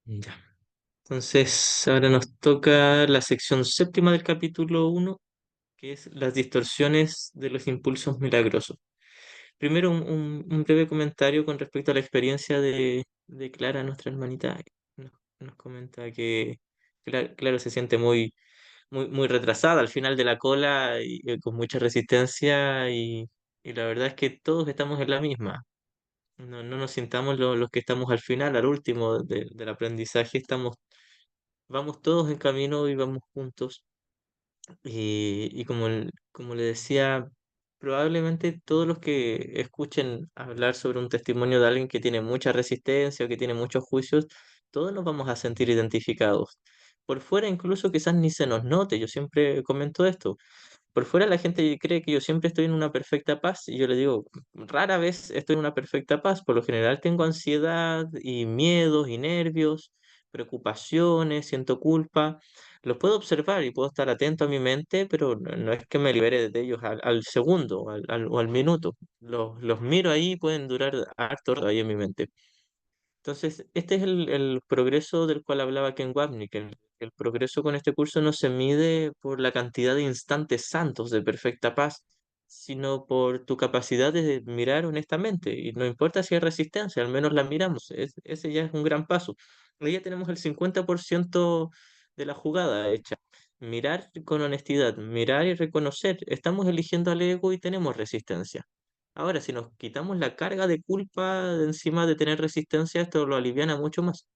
Ya. Entonces, ahora nos toca la sección séptima del capítulo 1, que es las distorsiones de los impulsos milagrosos. Primero, un breve comentario con respecto a la experiencia de Clara, nuestra hermanita. Nos, nos comenta que, claro, se siente muy retrasada al final de la cola y con mucha resistencia y la verdad es que todos estamos en la misma. No nos sintamos los que estamos al final, al último del aprendizaje, vamos todos en camino y vamos juntos. Y como le decía, probablemente todos los que escuchen hablar sobre un testimonio de alguien que tiene mucha resistencia o que tiene muchos juicios, todos nos vamos a sentir identificados. Por fuera incluso quizás ni se nos note, yo siempre comento esto. Por fuera la gente cree que yo siempre estoy en una perfecta paz y yo le digo, rara vez estoy en una perfecta paz. Por lo general tengo ansiedad y miedos y nervios, preocupaciones, siento culpa. Los puedo observar y puedo estar atento a mi mente, pero no es que me libere de ellos al segundo o al minuto. Los miro ahí y pueden durar harto rato ahí en mi mente. Entonces, este es el progreso del cual hablaba Ken Wapnick. El progreso con este curso no se mide por la cantidad de instantes santos de perfecta paz, sino por tu capacidad de mirar honestamente. Y no importa si hay resistencia, al menos la miramos. Ese ya es un gran paso. Ahí ya tenemos el 50% de la jugada hecha. Mirar con honestidad, mirar y reconocer. Estamos eligiendo al ego y tenemos resistencia. Ahora, si nos quitamos la carga de culpa de encima de tener resistencia, esto lo aliviana mucho más,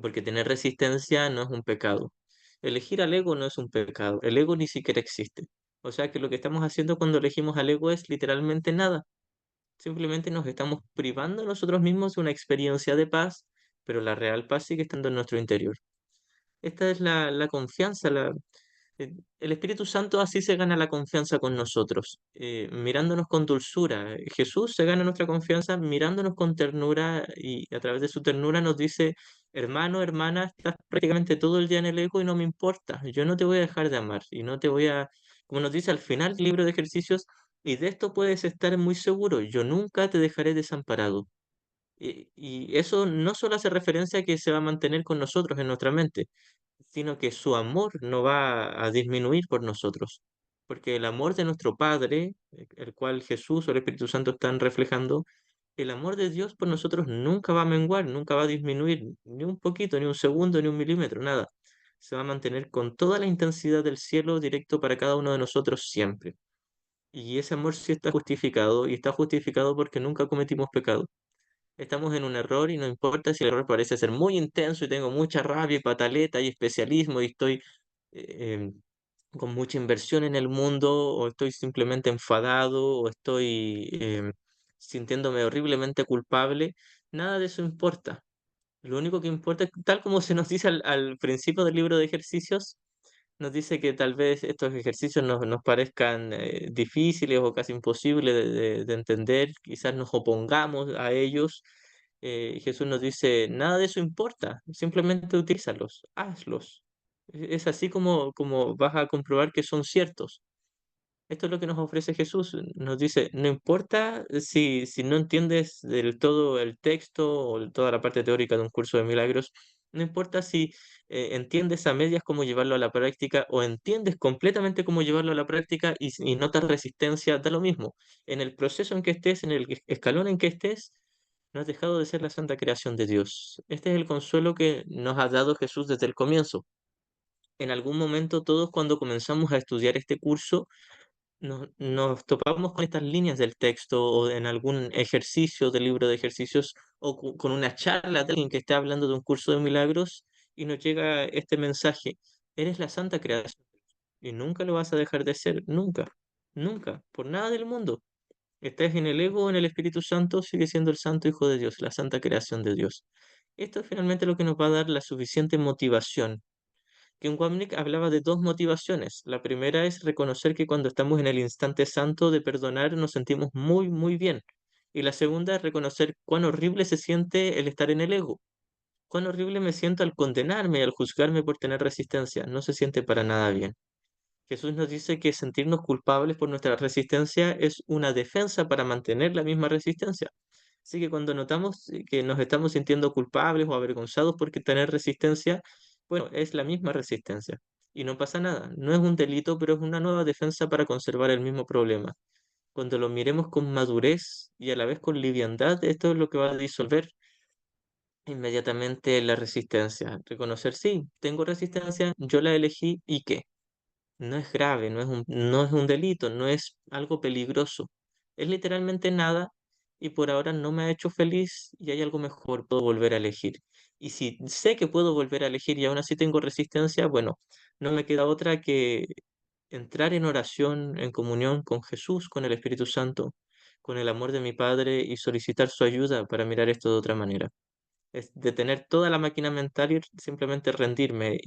porque tener resistencia no es un pecado. Elegir al ego no es un pecado, el ego ni siquiera existe. O sea que lo que estamos haciendo cuando elegimos al ego es literalmente nada. Simplemente nos estamos privando a nosotros mismos de una experiencia de paz, pero la real paz sigue estando en nuestro interior. Esta es la confianza, el Espíritu Santo así se gana la confianza con nosotros, mirándonos con dulzura. Jesús se gana nuestra confianza mirándonos con ternura y a través de su ternura nos dice, hermano, hermana, estás prácticamente todo el día en el ego y no me importa, yo no te voy a dejar de amar y no te voy a, como nos dice al final del libro de ejercicios, y de esto puedes estar muy seguro, yo nunca te dejaré desamparado. Y eso no solo hace referencia a que se va a mantener con nosotros en nuestra mente, sino que su amor no va a disminuir por nosotros, porque el amor de nuestro Padre, el cual Jesús o el Espíritu Santo están reflejando, el amor de Dios por nosotros nunca va a menguar, nunca va a disminuir, ni un poquito, ni un segundo, ni un milímetro, nada. Se va a mantener con toda la intensidad del cielo directo para cada uno de nosotros siempre. Y ese amor sí está justificado, y está justificado porque nunca cometimos pecado. Estamos en un error y no importa si el error parece ser muy intenso y tengo mucha rabia y pataleta y especialismo y estoy con mucha inversión en el mundo o estoy simplemente enfadado o estoy sintiéndome horriblemente culpable, nada de eso importa. Lo único que importa es, tal como se nos dice al principio del libro de ejercicios, nos dice que tal vez estos ejercicios nos parezcan difíciles o casi imposibles de entender, quizás nos opongamos a ellos. Jesús nos dice, nada de eso importa, simplemente utilízalos, hazlos. Es así como vas a comprobar que son ciertos. Esto es lo que nos ofrece Jesús. Nos dice, no importa si no entiendes del todo el texto o toda la parte teórica de un curso de milagros, no importa si entiendes a medias cómo llevarlo a la práctica o entiendes completamente cómo llevarlo a la práctica y notas resistencia, da lo mismo. En el proceso en que estés, en el escalón en que estés, no has dejado de ser la santa creación de Dios. Este es el consuelo que nos ha dado Jesús desde el comienzo. En algún momento todos cuando comenzamos a estudiar este curso, nos topamos con estas líneas del texto o en algún ejercicio del libro de ejercicios o con una charla de alguien que esté hablando de un curso de milagros y nos llega este mensaje, eres la santa creación y nunca lo vas a dejar de ser, nunca, nunca, por nada del mundo. Estés en el ego o en el Espíritu Santo, sigue siendo el santo Hijo de Dios, la santa creación de Dios. Esto es finalmente lo que nos va a dar la suficiente motivación que en Wapnick hablaba de dos motivaciones. La primera es reconocer que cuando estamos en el instante santo de perdonar nos sentimos muy bien. Y la segunda es reconocer cuán horrible se siente el estar en el ego. Cuán horrible me siento al condenarme y al juzgarme por tener resistencia. No se siente para nada bien. Jesús nos dice que sentirnos culpables por nuestra resistencia es una defensa para mantener la misma resistencia. Así que cuando notamos que nos estamos sintiendo culpables o avergonzados por tener resistencia, bueno, es la misma resistencia y no pasa nada. No es un delito, pero es una nueva defensa para conservar el mismo problema. Cuando lo miremos con madurez y a la vez con liviandad, esto es lo que va a disolver inmediatamente la resistencia. Reconocer, sí, tengo resistencia, yo la elegí y qué. No es grave, no es un delito, no es algo peligroso. Es literalmente nada y por ahora no me ha hecho feliz y hay algo mejor, puedo volver a elegir. Y si sé que puedo volver a elegir y aún así tengo resistencia, bueno, no me queda otra que entrar en oración, en comunión con Jesús, con el Espíritu Santo, con el amor de mi Padre y solicitar su ayuda para mirar esto de otra manera. Es detener toda la máquina mental y simplemente rendirme.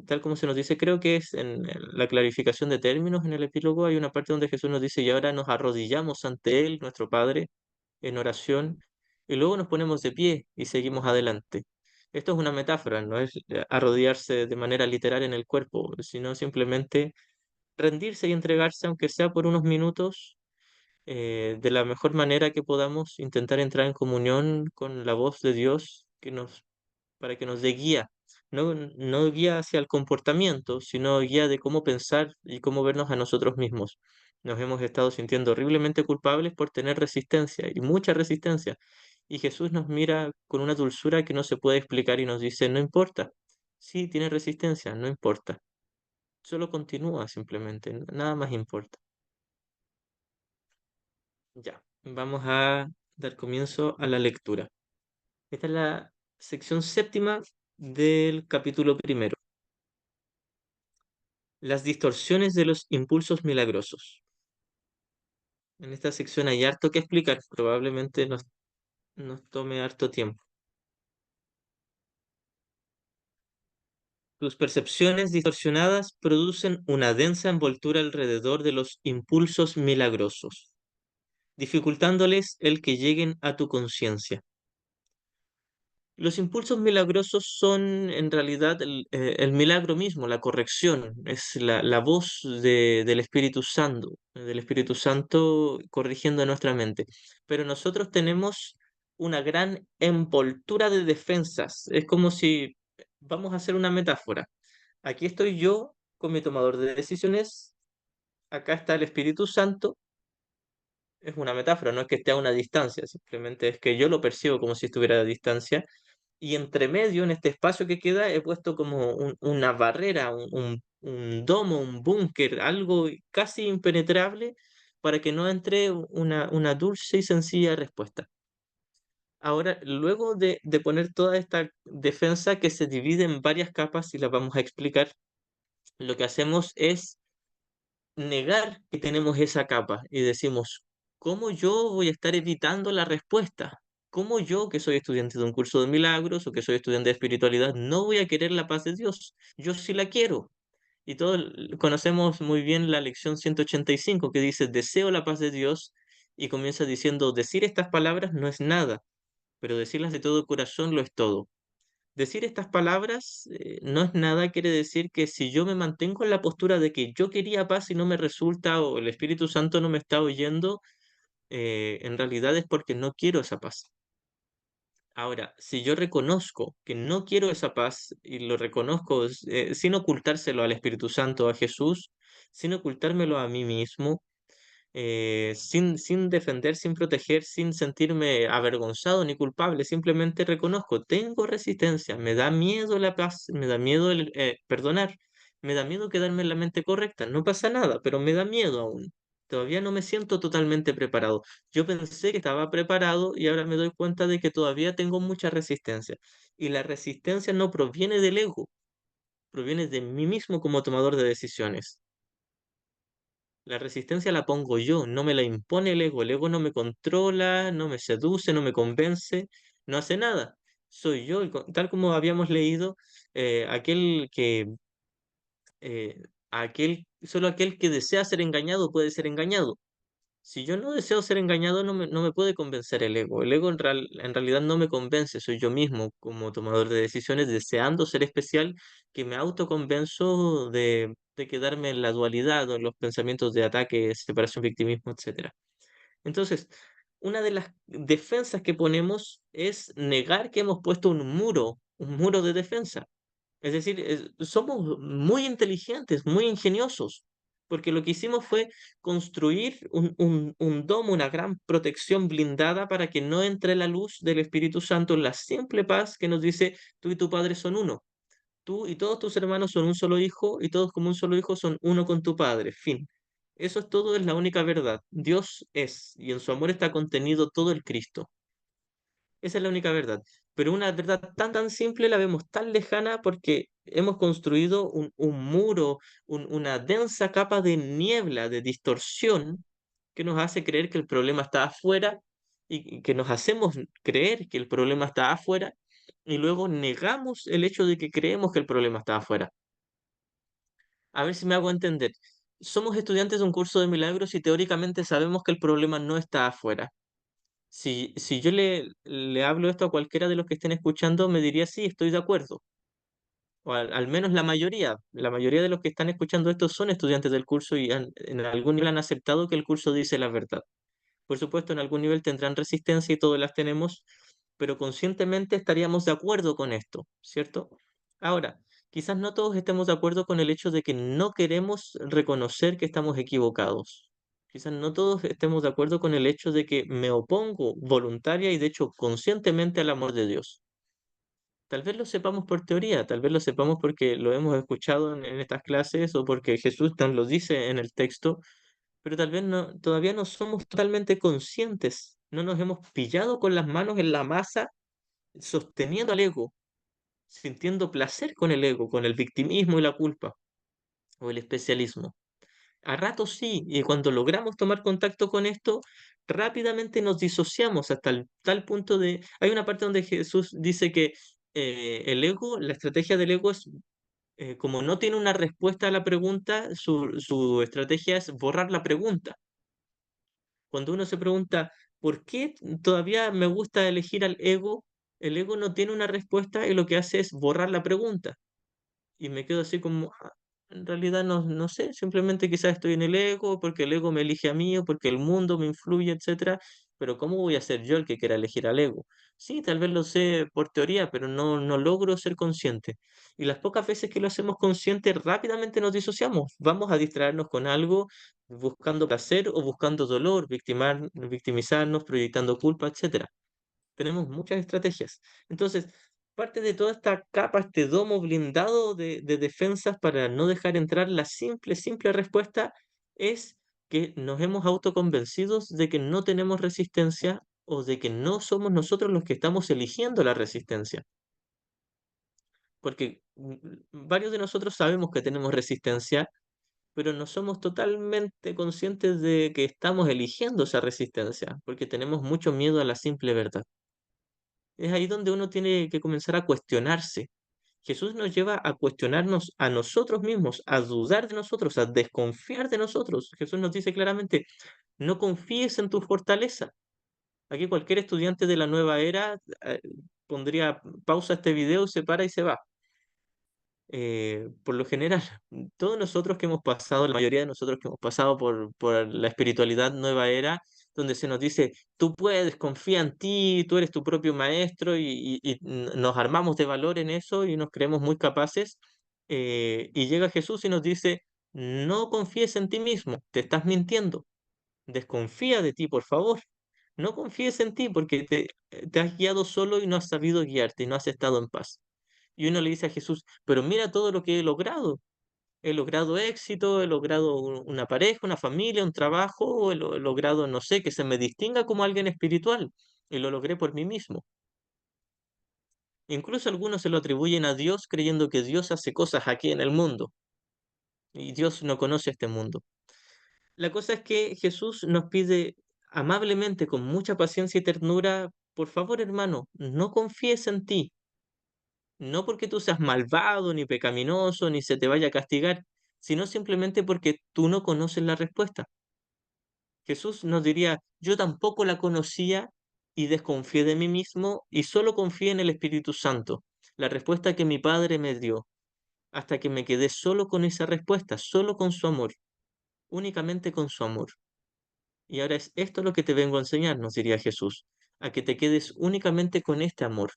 Tal como se nos dice, creo que es en la clarificación de términos en el epílogo, hay una parte donde Jesús nos dice, y ahora nos arrodillamos ante Él, nuestro Padre, en oración, y luego nos ponemos de pie y seguimos adelante. Esto es una metáfora, no es arrodillarse de manera literal en el cuerpo, sino simplemente rendirse y entregarse, aunque sea por unos minutos, de la mejor manera que podamos, intentar entrar en comunión con la voz de Dios para que nos dé guía. No guía hacia el comportamiento, sino guía de cómo pensar y cómo vernos a nosotros mismos. Nos hemos estado sintiendo horriblemente culpables por tener resistencia y mucha resistencia. Y Jesús nos mira con una dulzura que no se puede explicar y nos dice, no importa. Sí, tiene resistencia, no importa. Solo continúa simplemente, nada más importa. Ya, vamos a dar comienzo a la lectura. Esta es la sección séptima del capítulo primero. Las distorsiones de los impulsos milagrosos. En esta sección hay harto que explicar, probablemente nos tome harto tiempo. Tus percepciones distorsionadas producen una densa envoltura alrededor de los impulsos milagrosos, dificultándoles el que lleguen a tu conciencia. Los impulsos milagrosos son en realidad el milagro mismo, la corrección, es la voz del Espíritu Santo corrigiendo nuestra mente. Pero nosotros tenemos una gran envoltura de defensas. Es como si, vamos a hacer una metáfora. Aquí estoy yo con mi tomador de decisiones, acá está el Espíritu Santo. Es una metáfora, no es que esté a una distancia, simplemente es que yo lo percibo como si estuviera a distancia y entre medio, en este espacio que queda, he puesto como una barrera, un domo, un búnker, algo casi impenetrable para que no entre una dulce y sencilla respuesta. Ahora, luego de poner toda esta defensa que se divide en varias capas y las vamos a explicar, lo que hacemos es negar que tenemos esa capa y decimos, ¿cómo yo voy a estar evitando la respuesta? ¿Cómo yo, que soy estudiante de un curso de milagros o que soy estudiante de espiritualidad, no voy a querer la paz de Dios? Yo sí la quiero. Y todos conocemos muy bien la lección 185 que dice, deseo la paz de Dios y comienza diciendo, decir estas palabras no es nada, pero decirlas de todo corazón lo es todo. Decir estas palabras no es nada, quiere decir que si yo me mantengo en la postura de que yo quería paz y no me resulta o el Espíritu Santo no me está oyendo, en realidad es porque no quiero esa paz. Ahora, si yo reconozco que no quiero esa paz y lo reconozco sin ocultárselo al Espíritu Santo, a Jesús, sin ocultármelo a mí mismo, sin defender, sin proteger, sin sentirme avergonzado ni culpable, simplemente reconozco, tengo resistencia, me da miedo la paz, me da miedo el perdonar, me da miedo quedarme en la mente correcta, no pasa nada, pero me da miedo aún. Todavía no me siento totalmente preparado. Yo pensé que estaba preparado y ahora me doy cuenta de que todavía tengo mucha resistencia. Y la resistencia no proviene del ego, proviene de mí mismo como tomador de decisiones. La resistencia la pongo yo, no me la impone el ego. El ego no me controla, no me seduce, no me convence, no hace nada. Soy yo, tal como habíamos leído, aquel eh, solo aquel que desea ser engañado puede ser engañado. Si yo no deseo ser engañado, no me puede convencer el ego. El ego en realidad no me convence, soy yo mismo como tomador de decisiones, deseando ser especial, que me autoconvenzo de quedarme en la dualidad o en los pensamientos de ataque, separación, victimismo, etcétera. Entonces, una de las defensas que ponemos es negar que hemos puesto un muro de defensa. Es decir, somos muy inteligentes, muy ingeniosos, porque lo que hicimos fue construir un domo, una gran protección blindada para que no entre la luz del Espíritu Santo en la simple paz que nos dice, tú y tu Padre son uno. Tú y todos tus hermanos son un solo hijo y todos como un solo hijo son uno con tu Padre. Fin. Eso es todo, es la única verdad. Dios es, y en su amor está contenido todo el Cristo. Esa es la única verdad. Pero una verdad tan simple la vemos tan lejana porque hemos construido un muro, una densa capa de niebla, de distorsión, que nos hace creer que el problema está afuera y que nos hacemos creer que el problema está afuera y luego negamos el hecho de que creemos que el problema está afuera. A ver si me hago entender. Somos estudiantes de un curso de milagros y teóricamente sabemos que el problema no está afuera. Si yo le hablo esto a cualquiera de los que estén escuchando, me diría sí, estoy de acuerdo. O al menos la mayoría de los que están escuchando esto son estudiantes del curso y en algún nivel han aceptado que el curso dice la verdad. Por supuesto, en algún nivel tendrán resistencia y todas las tenemos, pero conscientemente estaríamos de acuerdo con esto, ¿cierto? Ahora, quizás no todos estemos de acuerdo con el hecho de que no queremos reconocer que estamos equivocados. Quizás no todos estemos de acuerdo con el hecho de que me opongo voluntaria y de hecho conscientemente al amor de Dios. Tal vez lo sepamos por teoría, tal vez lo sepamos porque lo hemos escuchado en estas clases o porque Jesús nos lo dice en el texto, pero tal vez no, todavía no somos totalmente conscientes, no nos hemos pillado con las manos en la masa, sosteniendo al ego, sintiendo placer con el ego, con el victimismo y la culpa, o el especialismo. A ratos sí, y cuando logramos tomar contacto con esto, rápidamente nos disociamos hasta el tal punto de... Hay una parte donde Jesús dice que el ego, la estrategia del ego es, como no tiene una respuesta a la pregunta, su estrategia es borrar la pregunta. Cuando uno se pregunta, ¿por qué todavía me gusta elegir al ego? El ego no tiene una respuesta y lo que hace es borrar la pregunta. Y me quedo así como, en realidad no sé, simplemente quizás estoy en el ego, porque el ego me elige a mí, o porque el mundo me influye, etcétera, pero ¿cómo voy a ser yo el que quiera elegir al ego? Sí, tal vez lo sé por teoría, pero no logro ser consciente. Y las pocas veces que lo hacemos consciente, rápidamente nos disociamos. Vamos a distraernos con algo, buscando placer o buscando dolor, victimizarnos, proyectando culpa, etcétera. Tenemos muchas estrategias. Entonces, parte de toda esta capa, este domo blindado de defensas para no dejar entrar la simple respuesta es que nos hemos autoconvencidos de que no tenemos resistencia o de que no somos nosotros los que estamos eligiendo la resistencia. Porque varios de nosotros sabemos que tenemos resistencia, pero no somos totalmente conscientes de que estamos eligiendo esa resistencia, porque tenemos mucho miedo a la simple verdad. Es ahí donde uno tiene que comenzar a cuestionarse. Jesús nos lleva a cuestionarnos a nosotros mismos, a dudar de nosotros, a desconfiar de nosotros. Jesús nos dice claramente, no confíes en tu fortaleza. Aquí cualquier estudiante de la nueva era pondría pausa a este video y se para y se va. Por lo general, todos nosotros que hemos pasado, la mayoría de nosotros que hemos pasado por la espiritualidad nueva era, donde se nos dice, tú puedes, confía en ti, tú eres tu propio maestro y nos armamos de valor en eso y nos creemos muy capaces, y llega Jesús y nos dice, no confíes en ti mismo, te estás mintiendo, desconfía de ti, por favor. No confíes en ti porque te has guiado solo y no has sabido guiarte y no has estado en paz. Y uno le dice a Jesús, pero mira todo lo que he logrado. He logrado éxito, he logrado una pareja, una familia, un trabajo, he logrado, no sé, que se me distinga como alguien espiritual. Y lo logré por mí mismo. Incluso algunos se lo atribuyen a Dios creyendo que Dios hace cosas aquí en el mundo. Y Dios no conoce este mundo. La cosa es que Jesús nos pide amablemente, con mucha paciencia y ternura, por favor, hermano, no confíes en ti. No porque tú seas malvado, ni pecaminoso, ni se te vaya a castigar, sino simplemente porque tú no conoces la respuesta. Jesús nos diría, yo tampoco la conocía y desconfié de mí mismo y solo confié en el Espíritu Santo, la respuesta que mi Padre me dio, hasta que me quedé solo con esa respuesta, solo con su amor, únicamente con su amor. Y ahora es esto lo que te vengo a enseñar, nos diría Jesús, a que te quedes únicamente con este amor.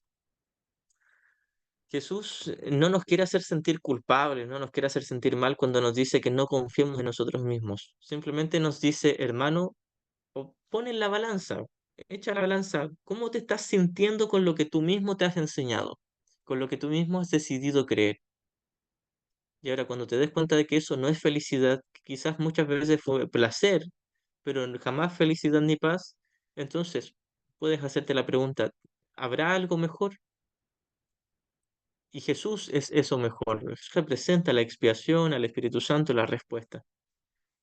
Jesús no nos quiere hacer sentir culpables, no nos quiere hacer sentir mal cuando nos dice que no confiemos en nosotros mismos. Simplemente nos dice, hermano, pon en la balanza, echa la balanza, ¿cómo te estás sintiendo con lo que tú mismo te has enseñado, con lo que tú mismo has decidido creer? Y ahora cuando te des cuenta de que eso no es felicidad, que quizás muchas veces fue placer, pero jamás felicidad ni paz, entonces puedes hacerte la pregunta, ¿habrá algo mejor? Y Jesús es eso mejor, representa la expiación, al Espíritu Santo, la respuesta.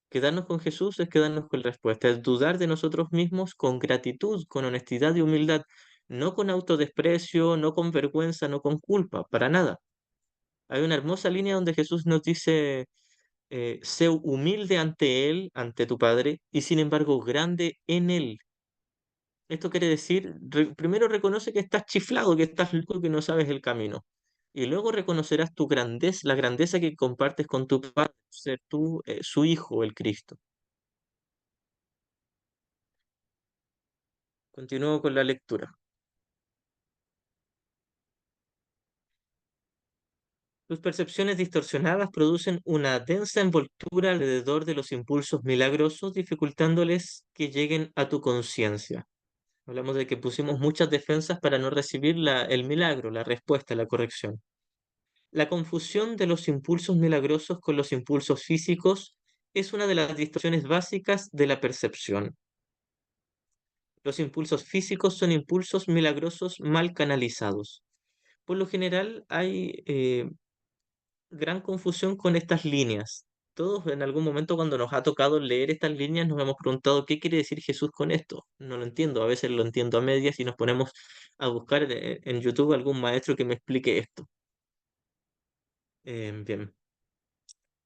Quedarnos con Jesús es quedarnos con la respuesta, es dudar de nosotros mismos con gratitud, con honestidad y humildad, no con autodesprecio, no con vergüenza, no con culpa, para nada. Hay una hermosa línea donde Jesús nos dice, sé humilde ante Él, ante tu Padre, y sin embargo grande en Él. Esto quiere decir, primero reconoce que estás chiflado, que estás loco, que no sabes el camino. Y luego reconocerás tu grandeza, la grandeza que compartes con tu Padre, ser tú, su Hijo, el Cristo. Continúo con la lectura. Tus percepciones distorsionadas producen una densa envoltura alrededor de los impulsos milagrosos, dificultándoles que lleguen a tu conciencia. Hablamos de que pusimos muchas defensas para no recibir el milagro, la respuesta, la corrección. La confusión de los impulsos milagrosos con los impulsos físicos es una de las distorsiones básicas de la percepción. Los impulsos físicos son impulsos milagrosos mal canalizados. Por lo general hay gran confusión con estas líneas. Todos en algún momento cuando nos ha tocado leer estas líneas nos hemos preguntado qué quiere decir Jesús con esto. No lo entiendo, a veces lo entiendo a medias y nos ponemos a buscar en YouTube algún maestro que me explique esto. Bien.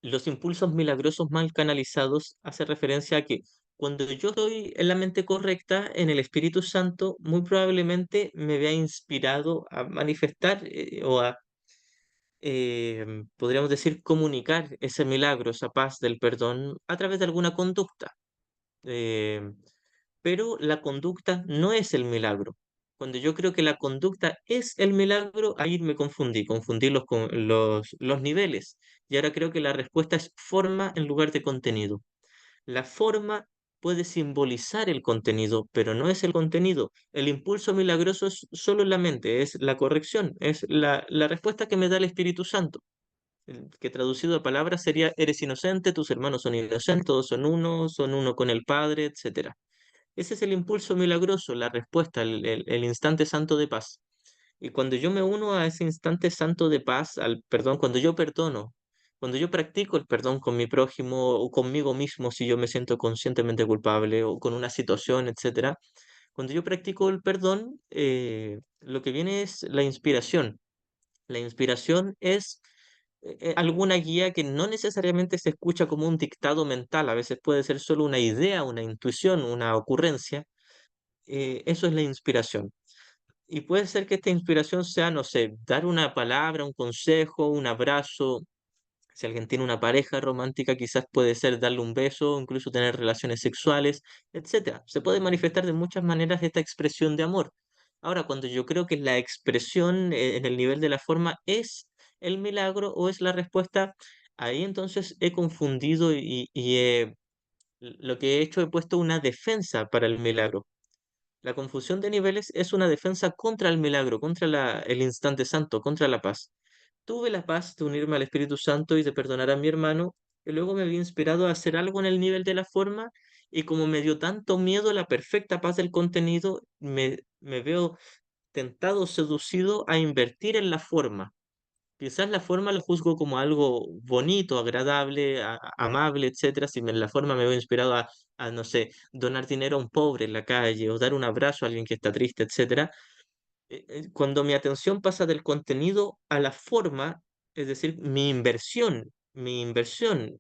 Los impulsos milagrosos mal canalizados hace referencia a que cuando yo estoy en la mente correcta, en el Espíritu Santo, muy probablemente me vea inspirado a manifestar o a, podríamos decir, comunicar ese milagro, esa paz del perdón a través de alguna conducta. Eh, pero la conducta no es el milagro. Cuando yo creo que la conducta es el milagro, ahí me confundí, confundí los niveles. Y ahora creo que la respuesta es forma en lugar de contenido. La forma puede simbolizar el contenido, pero no es el contenido. El impulso milagroso es solo en la mente, es la corrección, es la respuesta que me da el Espíritu Santo, que traducido a palabras sería, eres inocente, tus hermanos son inocentes, todos son uno con el Padre, etcétera. Ese es el impulso milagroso, la respuesta, el instante santo de paz. Y cuando yo me uno a ese instante santo de paz, al perdón, cuando yo perdono, cuando yo practico el perdón con mi prójimo o conmigo mismo, si yo me siento conscientemente culpable o con una situación, etcétera, cuando yo practico el perdón, lo que viene es la inspiración. La inspiración es alguna guía que no necesariamente se escucha como un dictado mental, a veces puede ser solo una idea, una intuición, una ocurrencia. Eso es la inspiración. Y puede ser que esta inspiración sea, no sé, dar una palabra, un consejo, un abrazo. Si alguien tiene una pareja romántica, quizás puede ser darle un beso, incluso tener relaciones sexuales, etcétera. Se puede manifestar de muchas maneras esta expresión de amor. Ahora, cuando yo creo que la expresión en el nivel de la forma es el milagro o es la respuesta, ahí entonces he confundido lo que he hecho, he puesto una defensa para el milagro. La confusión de niveles es una defensa contra el milagro, contra el instante santo, contra la paz. Tuve la paz de unirme al Espíritu Santo y de perdonar a mi hermano, y luego me había inspirado a hacer algo en el nivel de la forma, y como me dio tanto miedo la perfecta paz del contenido, me veo tentado, seducido a invertir en la forma. Quizás la forma la juzgo como algo bonito, agradable, amable, etcétera. Si en la forma me veo inspirado no sé, donar dinero a un pobre en la calle o dar un abrazo a alguien que está triste, etcétera. Cuando mi atención pasa del contenido a la forma, es decir, mi inversión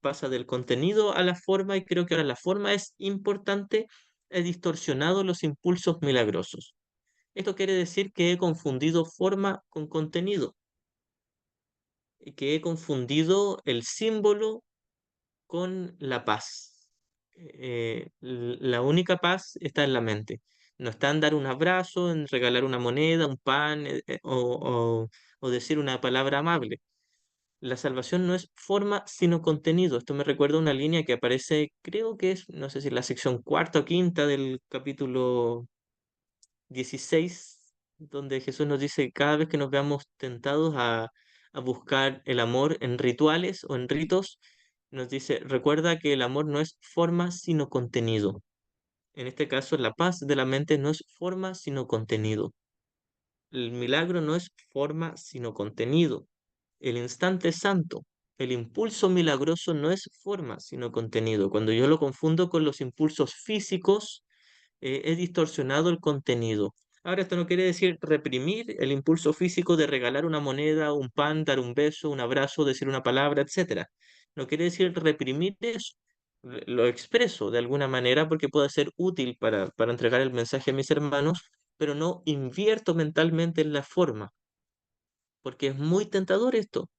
pasa del contenido a la forma y creo que ahora la forma es importante, he distorsionado los impulsos milagrosos. Esto quiere decir que he confundido forma con contenido y que he confundido el símbolo con la paz. la única paz está en la mente. No está en dar un abrazo, en regalar una moneda, un pan, o decir una palabra amable. La salvación no es forma, sino contenido. Esto me recuerda a una línea que aparece, creo que es, no sé si la sección cuarta o quinta del capítulo 16, donde Jesús nos dice que cada vez que nos veamos tentados a buscar el amor en rituales o en ritos, nos dice, recuerda que el amor no es forma, sino contenido. En este caso, la paz de la mente no es forma, sino contenido. El milagro no es forma, sino contenido. El instante santo, el impulso milagroso no es forma, sino contenido. Cuando yo lo confundo con los impulsos físicos, he distorsionado el contenido. Ahora, esto no quiere decir reprimir el impulso físico de regalar una moneda, un pan, dar un beso, un abrazo, decir una palabra, etcétera. No quiere decir reprimir eso. Lo expreso de alguna manera porque puede ser útil para entregar el mensaje a mis hermanos, pero no invierto mentalmente en la forma, porque es muy tentador esto.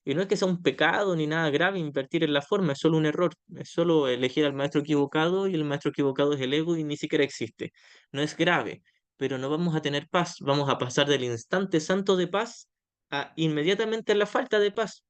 Y no es que sea un pecado ni nada grave invertir en la forma, es solo un error, es solo elegir al maestro equivocado y el maestro equivocado es el ego y ni siquiera existe. No es grave, pero no vamos a tener paz, vamos a pasar del instante santo de paz a inmediatamente la falta de paz.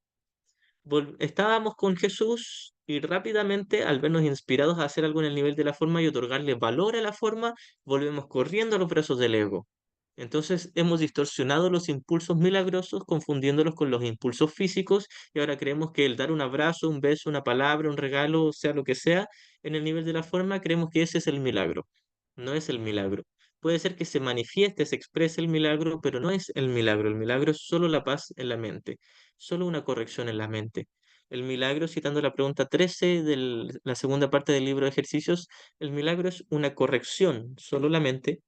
Estábamos con Jesús y rápidamente, al vernos inspirados a hacer algo en el nivel de la forma y otorgarle valor a la forma, volvemos corriendo a los brazos del ego. Entonces hemos distorsionado los impulsos milagrosos, confundiéndolos con los impulsos físicos, y ahora creemos que el dar un abrazo, un beso, una palabra, un regalo, sea lo que sea, en el nivel de la forma, creemos que ese es el milagro. No es el milagro. Puede ser que se manifieste, se exprese el milagro, pero no es el milagro. El milagro es solo la paz en la mente, solo una corrección en la mente. El milagro, citando la pregunta 13 de la segunda parte del libro de ejercicios, el milagro es una corrección, solo la mente,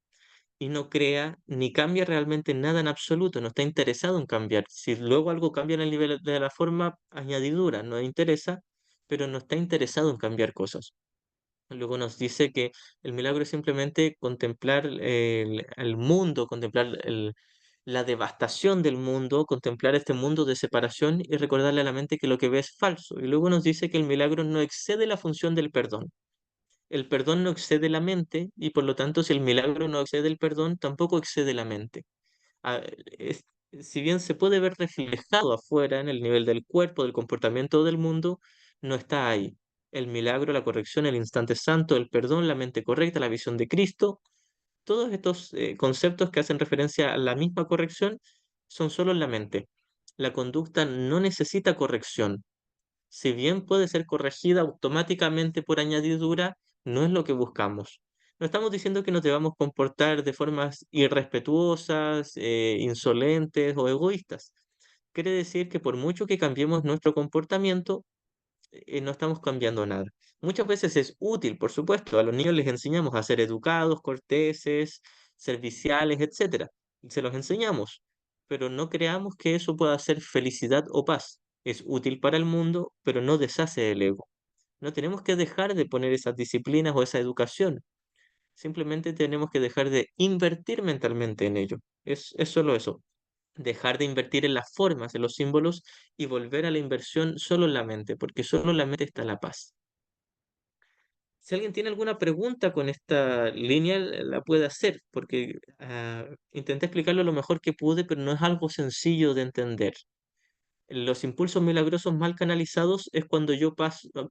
y no crea ni cambia realmente nada en absoluto, no está interesado en cambiar. Si luego algo cambia en el nivel de la forma, añadidura, no interesa, pero no está interesado en cambiar cosas. Luego nos dice que el milagro es simplemente contemplar el mundo, contemplar la devastación del mundo, contemplar este mundo de separación y recordarle a la mente que lo que ve es falso. Y luego nos dice que el milagro no excede la función del perdón. El perdón no excede la mente y por lo tanto si el milagro no excede el perdón, tampoco excede la mente. Ah, es- si bien se puede ver reflejado afuera en el nivel del cuerpo, del comportamiento del mundo, no está ahí. El milagro, la corrección, el instante santo, el perdón, la mente correcta, la visión de Cristo, todos estos conceptos que hacen referencia a la misma corrección son solo en la mente. La conducta no necesita corrección. Si bien puede ser corregida automáticamente por añadidura, no es lo que buscamos. No estamos diciendo que nos debamos comportar de formas irrespetuosas, insolentes o egoístas. Quiere decir que por mucho que cambiemos nuestro comportamiento, no estamos cambiando nada. Muchas veces es útil, por supuesto, a los niños les enseñamos a ser educados, corteses, serviciales, etcétera. Se los enseñamos, pero no creamos que eso pueda ser felicidad o paz. Es útil para el mundo, pero no deshace el ego. No tenemos que dejar de poner esas disciplinas o esa educación. Simplemente tenemos que dejar de invertir mentalmente en ello. Es solo eso. Dejar de invertir en las formas, en los símbolos y volver a la inversión solo en la mente, porque solo en la mente está la paz. Si alguien tiene alguna pregunta con esta línea, la puede hacer, porque intenté explicarlo lo mejor que pude, pero no es algo sencillo de entender. Los impulsos milagrosos mal canalizados es cuando yo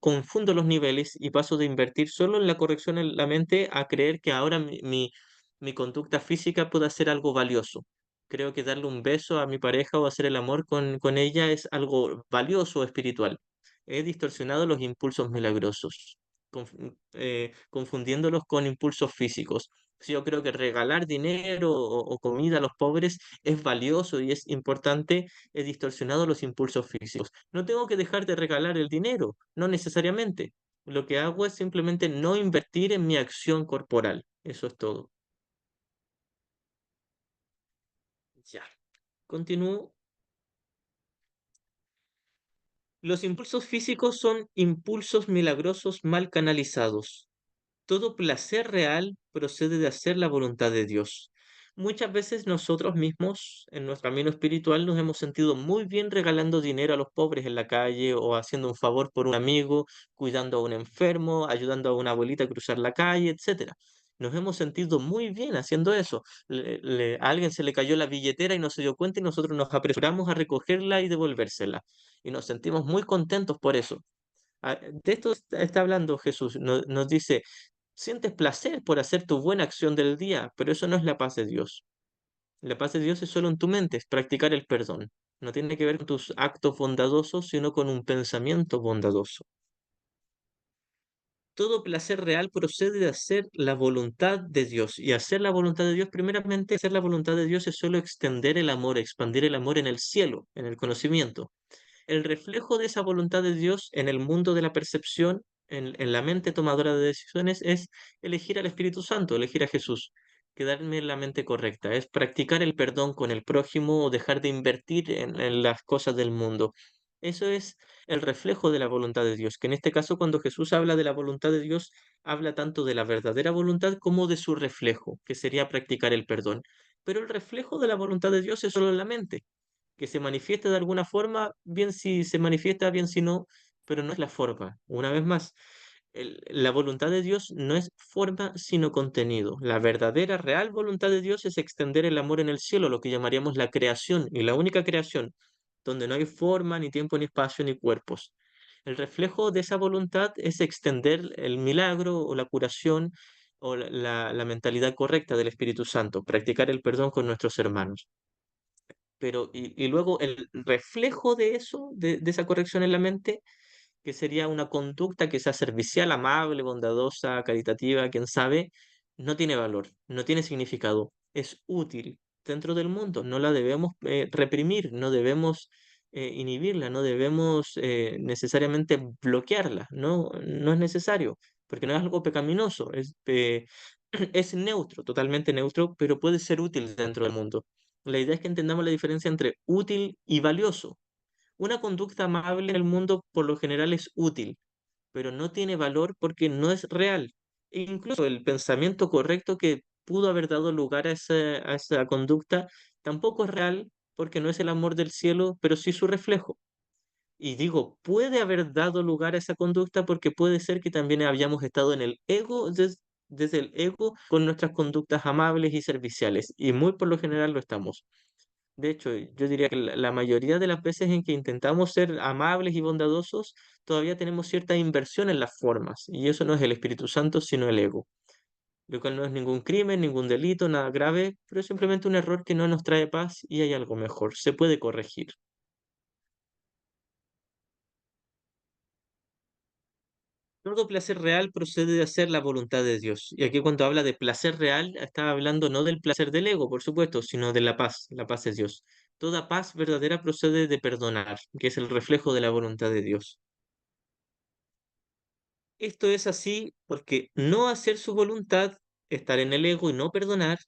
confundo los niveles y paso de invertir solo en la corrección en la mente a creer que ahora mi conducta física puede ser algo valioso. Creo que darle un beso a mi pareja o hacer el amor con ella es algo valioso o espiritual. He distorsionado los impulsos milagrosos, confundiéndolos con impulsos físicos. Si yo creo que regalar dinero o comida a los pobres es valioso y es importante, he distorsionado los impulsos físicos. No tengo que dejar de regalar el dinero, no necesariamente. Lo que hago es simplemente no invertir en mi acción corporal. Eso es todo. Ya. Continúo. Los impulsos físicos son impulsos milagrosos mal canalizados. Todo placer real procede de hacer la voluntad de Dios. Muchas veces nosotros mismos, en nuestro camino espiritual, nos hemos sentido muy bien regalando dinero a los pobres en la calle o haciendo un favor por un amigo, cuidando a un enfermo, ayudando a una abuelita a cruzar la calle, etcétera. Nos hemos sentido muy bien haciendo eso. A alguien se le cayó la billetera y no se dio cuenta y nosotros nos apresuramos a recogerla y devolvérsela. Y nos sentimos muy contentos por eso. De esto está hablando Jesús. Nos dice, sientes placer por hacer tu buena acción del día, pero eso no es la paz de Dios. La paz de Dios es solo en tu mente, es practicar el perdón. No tiene que ver con tus actos bondadosos, sino con un pensamiento bondadoso. Todo placer real procede de hacer la voluntad de Dios. Y hacer la voluntad de Dios, primeramente, hacer la voluntad de Dios es solo extender el amor, expandir el amor en el cielo, en el conocimiento. El reflejo de esa voluntad de Dios en el mundo de la percepción, en la mente tomadora de decisiones, es elegir al Espíritu Santo, elegir a Jesús, quedarme en la mente correcta, es practicar el perdón con el prójimo o dejar de invertir en las cosas del mundo. Eso es el reflejo de la voluntad de Dios, que en este caso cuando Jesús habla de la voluntad de Dios, habla tanto de la verdadera voluntad como de su reflejo, que sería practicar el perdón. Pero el reflejo de la voluntad de Dios es solo en la mente que se manifieste de alguna forma, bien si se manifiesta, bien si no, pero no es la forma. Una vez más, la voluntad de Dios no es forma, sino contenido. La verdadera, real voluntad de Dios es extender el amor en el cielo, lo que llamaríamos la creación, y la única creación, donde no hay forma, ni tiempo, ni espacio, ni cuerpos. El reflejo de esa voluntad es extender el milagro o la curación o la mentalidad correcta del Espíritu Santo, practicar el perdón con nuestros hermanos. Pero, y luego el reflejo de eso, de esa corrección en la mente, que sería una conducta que sea servicial, amable, bondadosa, caritativa, quién sabe, no tiene valor, no tiene significado, es útil dentro del mundo, no la debemos reprimir, no debemos inhibirla, no debemos necesariamente bloquearla, no, no es necesario, porque no es algo pecaminoso, es neutro, totalmente neutro, pero puede ser útil dentro del mundo. La idea es que entendamos la diferencia entre útil y valioso. Una conducta amable en el mundo por lo general es útil, pero no tiene valor porque no es real. E incluso el pensamiento correcto que pudo haber dado lugar a esa conducta tampoco es real porque no es el amor del cielo, pero sí su reflejo. Y digo, puede haber dado lugar a esa conducta porque puede ser que también habíamos estado en el ego, desde el ego, con nuestras conductas amables y serviciales, y muy por lo general lo estamos. De hecho, yo diría que la mayoría de las veces en que intentamos ser amables y bondadosos, todavía tenemos cierta inversión en las formas, y eso no es el Espíritu Santo, sino el ego, lo cual no es ningún crimen, ningún delito, nada grave, pero es simplemente un error que no nos trae paz y hay algo mejor, se puede corregir. Todo placer real procede de hacer la voluntad de Dios. Y aquí cuando habla de placer real, está hablando no del placer del ego, por supuesto, sino de la paz de Dios. Toda paz verdadera procede de perdonar, que es el reflejo de la voluntad de Dios. Esto es así porque no hacer su voluntad, estar en el ego y no perdonar,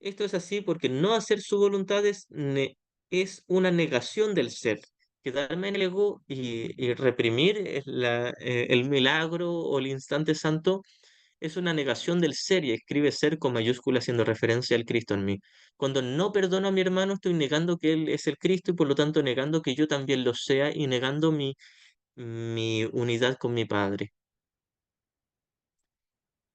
esto es así porque no hacer su voluntad es una negación del ser. Quedarme en el ego y reprimir el milagro o el instante santo es una negación del ser y escribe ser con mayúscula haciendo referencia al Cristo en mí. Cuando no perdono a mi hermano, estoy negando que Él es el Cristo y por lo tanto negando que yo también lo sea y negando mi unidad con mi Padre.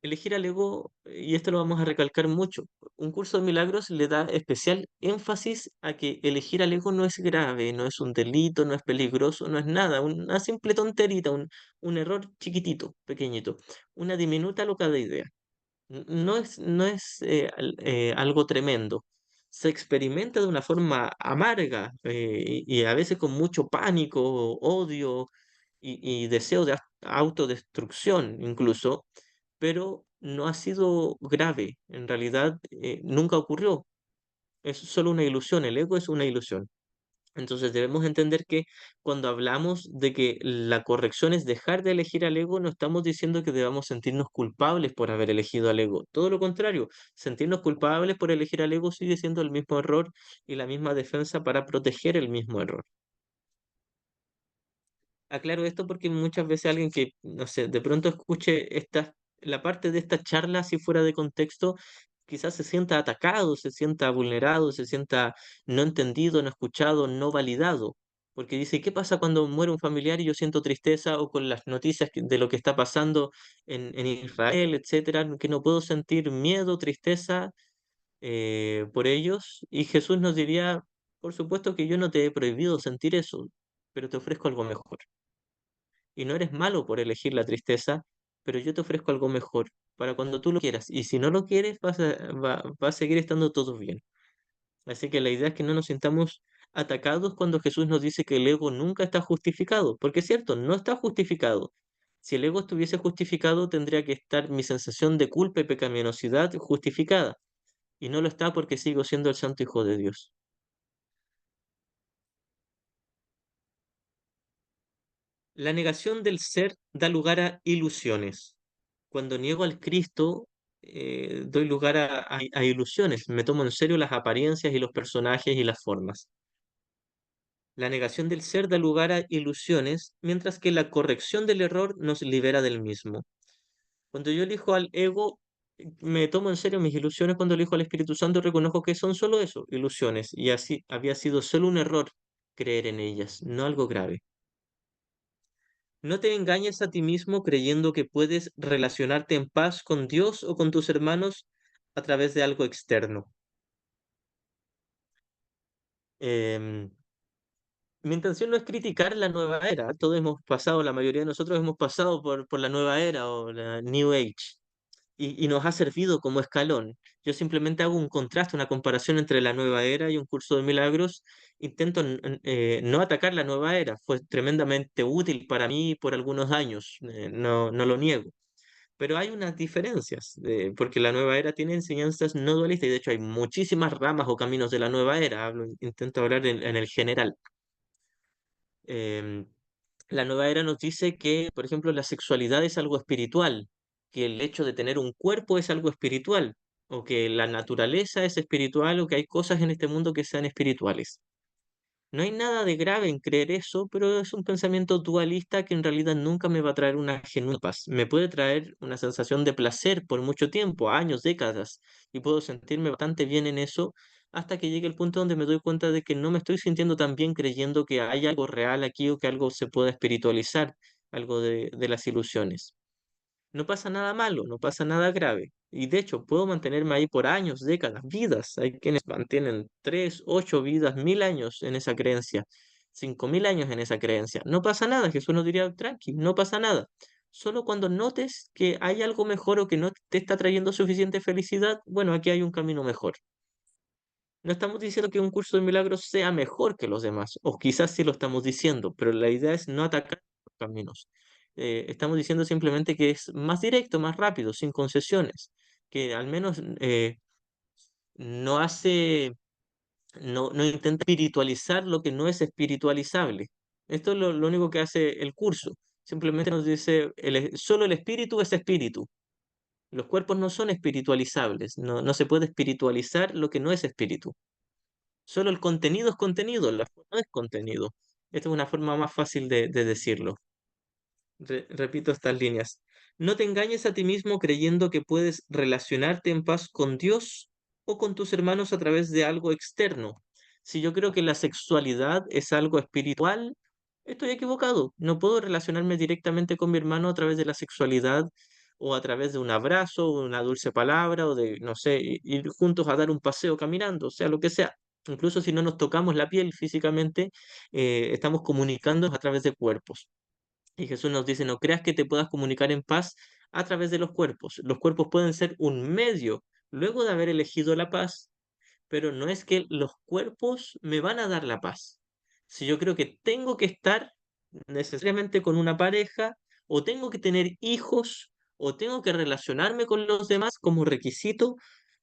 Elegir al ego, y esto lo vamos a recalcar mucho, un curso de milagros le da especial énfasis a que elegir al ego no es grave, no es un delito, no es peligroso, no es nada, una simple tonterita, un error chiquitito, pequeñito, una diminuta loca de idea. No es algo tremendo. Se experimenta de una forma amarga y a veces con mucho pánico, odio y deseo de autodestrucción incluso, pero no ha sido grave. En realidad nunca ocurrió. Es solo una ilusión. El ego es una ilusión. Entonces debemos entender que cuando hablamos de que la corrección es dejar de elegir al ego, no estamos diciendo que debamos sentirnos culpables por haber elegido al ego. Todo lo contrario, sentirnos culpables por elegir al ego sigue siendo el mismo error y la misma defensa para proteger el mismo error. Aclaro esto porque muchas veces alguien que, no sé, de pronto escuche la parte de esta charla si fuera de contexto quizás se sienta atacado, se sienta vulnerado, se sienta no entendido, no escuchado, no validado. Porque dice, ¿qué pasa cuando muere un familiar y yo siento tristeza o con las noticias de lo que está pasando en Israel, etcétera, que no puedo sentir miedo, tristeza por ellos? Y Jesús nos diría, por supuesto que yo no te he prohibido sentir eso, pero te ofrezco algo mejor. Y no eres malo por elegir la tristeza, pero yo te ofrezco algo mejor para cuando tú lo quieras. Y si no lo quieres, va a seguir estando todo bien. Así que la idea es que no nos sintamos atacados cuando Jesús nos dice que el ego nunca está justificado, porque es cierto, no está justificado. Si el ego estuviese justificado, tendría que estar mi sensación de culpa y pecaminosidad justificada, y no lo está porque sigo siendo el santo hijo de Dios. La negación del ser da lugar a ilusiones. Cuando niego al Cristo, doy lugar a ilusiones. Me tomo en serio las apariencias y los personajes y las formas. La negación del ser da lugar a ilusiones, mientras que la corrección del error nos libera del mismo. Cuando yo elijo al ego, me tomo en serio mis ilusiones. Cuando elijo al Espíritu Santo, reconozco que son solo eso, ilusiones. Y así había sido solo un error creer en ellas, no algo grave. No te engañes a ti mismo creyendo que puedes relacionarte en paz con Dios o con tus hermanos a través de algo externo. Em, Mi intención no es criticar la nueva era. Todos hemos pasado, la mayoría de nosotros hemos pasado por la nueva era o la New Age y nos ha servido como escalón. Yo simplemente hago un contraste, una comparación entre la nueva era y un curso de milagros. Intento no atacar la nueva era. Fue tremendamente útil para mí por algunos años, no lo niego. Pero hay unas diferencias, porque la nueva era tiene enseñanzas no dualistas y de hecho hay muchísimas ramas o caminos de la nueva era. Intento hablar en el general. Em, la nueva era nos dice que, por ejemplo, la sexualidad es algo espiritual, que el hecho de tener un cuerpo es algo espiritual, o que la naturaleza es espiritual, o que hay cosas en este mundo que sean espirituales. No hay nada de grave en creer eso, pero es un pensamiento dualista que en realidad nunca me va a traer una genuina paz. Me puede traer una sensación de placer por mucho tiempo, años, décadas, y puedo sentirme bastante bien en eso hasta que llegue el punto donde me doy cuenta de que no me estoy sintiendo tan bien creyendo que hay algo real aquí o que algo se pueda espiritualizar, algo de las ilusiones. No pasa nada malo, no pasa nada grave. Y de hecho, puedo mantenerme ahí por años, décadas, vidas. Hay quienes mantienen 3, 8 vidas, 1000 años en esa creencia, 5000 años en esa creencia. No pasa nada, Jesús nos diría, tranqui, no pasa nada. Solo cuando notes que hay algo mejor o que no te está trayendo suficiente felicidad, bueno, aquí hay un camino mejor. No estamos diciendo que un curso de milagros sea mejor que los demás, o quizás sí lo estamos diciendo, pero la idea es no atacar los caminos. Estamos diciendo simplemente que es más directo, más rápido, sin concesiones, que al menos no hace, no intenta espiritualizar lo que no es espiritualizable. Esto es lo único que hace el curso. Simplemente nos dice, solo el espíritu es espíritu. Los cuerpos no son espiritualizables, no se puede espiritualizar lo que no es espíritu. Solo el contenido es contenido, la forma no es contenido. Esta es una forma más fácil de decirlo. Repito estas líneas. No te engañes a ti mismo creyendo que puedes relacionarte en paz con Dios o con tus hermanos a través de algo externo. Si yo creo que la sexualidad es algo espiritual, estoy equivocado. No puedo relacionarme directamente con mi hermano a través de la sexualidad o a través de un abrazo, una dulce palabra o de, no sé, ir juntos a dar un paseo caminando, o sea, lo que sea. Incluso si no nos tocamos la piel físicamente, estamos comunicándonos a través de cuerpos. Y Jesús nos dice, no creas que te puedas comunicar en paz a través de los cuerpos. Los cuerpos pueden ser un medio luego de haber elegido la paz, pero no es que los cuerpos me van a dar la paz. Si yo creo que tengo que estar necesariamente con una pareja, o tengo que tener hijos, o tengo que relacionarme con los demás como requisito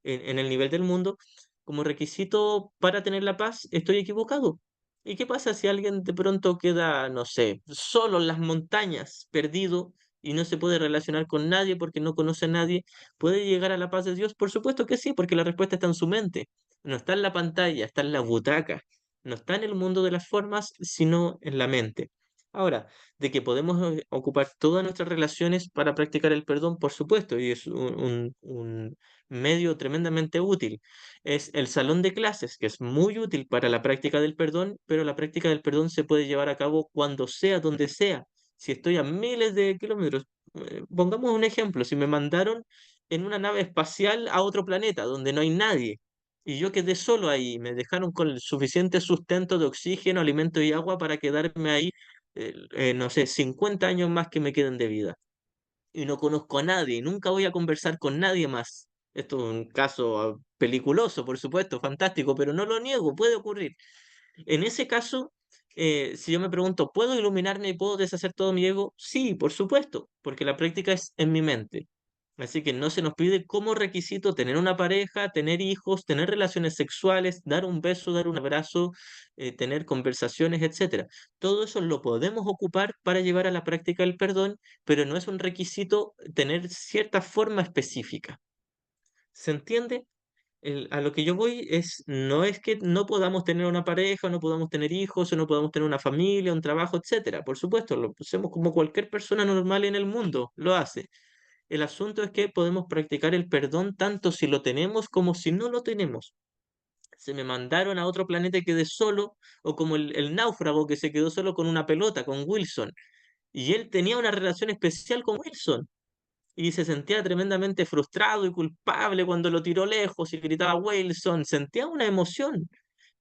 en el nivel del mundo, como requisito para tener la paz, estoy equivocado. ¿Y qué pasa si alguien de pronto queda, no sé, solo en las montañas, perdido, y no se puede relacionar con nadie porque no conoce a nadie? ¿Puede llegar a la paz de Dios? Por supuesto que sí, porque la respuesta está en su mente. No está en la pantalla, está en la butaca. No está en el mundo de las formas, sino en la mente. Ahora, de que podemos ocupar todas nuestras relaciones para practicar el perdón, por supuesto, y es un medio tremendamente útil. Es el salón de clases, que es muy útil para la práctica del perdón, pero la práctica del perdón se puede llevar a cabo cuando sea, donde sea. Si estoy a miles de kilómetros, pongamos un ejemplo, si me mandaron en una nave espacial a otro planeta donde no hay nadie. Y yo quedé solo ahí, me dejaron con el suficiente sustento de oxígeno, alimento y agua para quedarme ahí no sé, 50 años más que me queden de vida. Y no conozco a nadie, nunca voy a conversar con nadie más. Esto es un caso peliculoso, por supuesto, fantástico, pero no lo niego, puede ocurrir. En ese caso, si yo me pregunto, ¿puedo iluminarme y puedo deshacer todo mi ego? Sí, por supuesto, porque la práctica es en mi mente. Así que no se nos pide como requisito tener una pareja, tener hijos, tener relaciones sexuales, dar un beso, dar un abrazo, tener conversaciones, etcétera. Todo eso lo podemos ocupar para llevar a la práctica el perdón, pero no es un requisito tener cierta forma específica. ¿Se entiende? A lo que yo voy es, no es que no podamos tener una pareja, no podamos tener hijos, o no podamos tener una familia, un trabajo, etcétera. Por supuesto, lo hacemos como cualquier persona normal en el mundo lo hace. El asunto es que podemos practicar el perdón tanto si lo tenemos como si no lo tenemos. Se me mandaron a otro planeta y quedé solo, o como el náufrago que se quedó solo con una pelota, con Wilson. Y él tenía una relación especial con Wilson y se sentía tremendamente frustrado y culpable cuando lo tiró lejos y gritaba Wilson, sentía una emoción,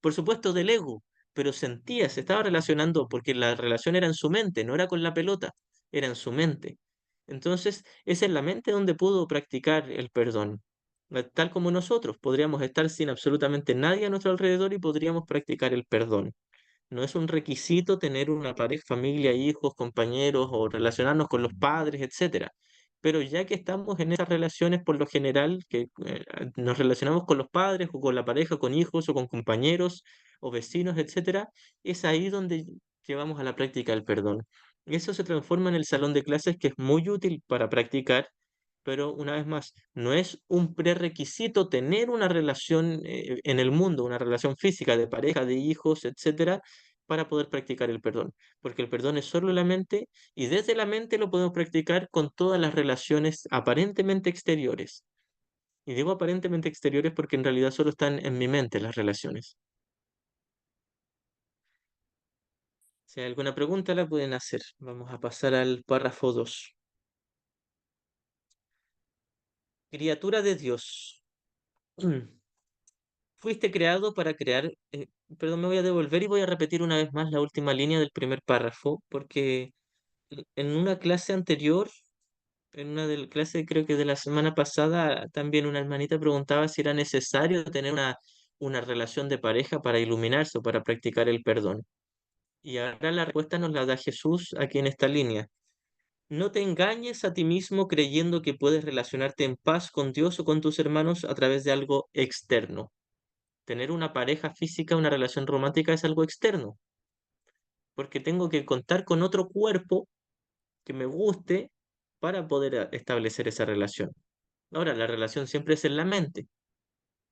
por supuesto del ego, pero sentía, se estaba relacionando porque la relación era en su mente, no era con la pelota, era en su mente. Entonces, es en la mente donde pudo practicar el perdón. Tal como nosotros, podríamos estar sin absolutamente nadie a nuestro alrededor y podríamos practicar el perdón. No es un requisito tener una pareja, familia, hijos, compañeros o relacionarnos con los padres, etcétera. Pero ya que estamos en esas relaciones, por lo general, que nos relacionamos con los padres o con la pareja, con hijos o con compañeros o vecinos, etcétera, es ahí donde llevamos a la práctica el perdón. Eso se transforma en el salón de clases que es muy útil para practicar, pero una vez más, no es un prerequisito tener una relación en el mundo, una relación física de pareja, de hijos, etcétera, para poder practicar el perdón, porque el perdón es solo la mente y desde la mente lo podemos practicar con todas las relaciones aparentemente exteriores. Y digo aparentemente exteriores porque en realidad solo están en mi mente las relaciones. Si hay alguna pregunta la pueden hacer. Vamos a pasar al párrafo 2. Criatura de Dios. Fuiste creado para crear, perdón, me voy a devolver y voy a repetir una vez más la última línea del primer párrafo, porque en una clase anterior, en una de las clases creo que de la semana pasada, también una hermanita preguntaba si era necesario tener una relación de pareja para iluminarse o para practicar el perdón. Y ahora la respuesta nos la da Jesús aquí en esta línea. No te engañes a ti mismo creyendo que puedes relacionarte en paz con Dios o con tus hermanos a través de algo externo. Tener una pareja física, una relación romántica es algo externo, porque tengo que contar con otro cuerpo que me guste para poder establecer esa relación. Ahora, la relación siempre es en la mente,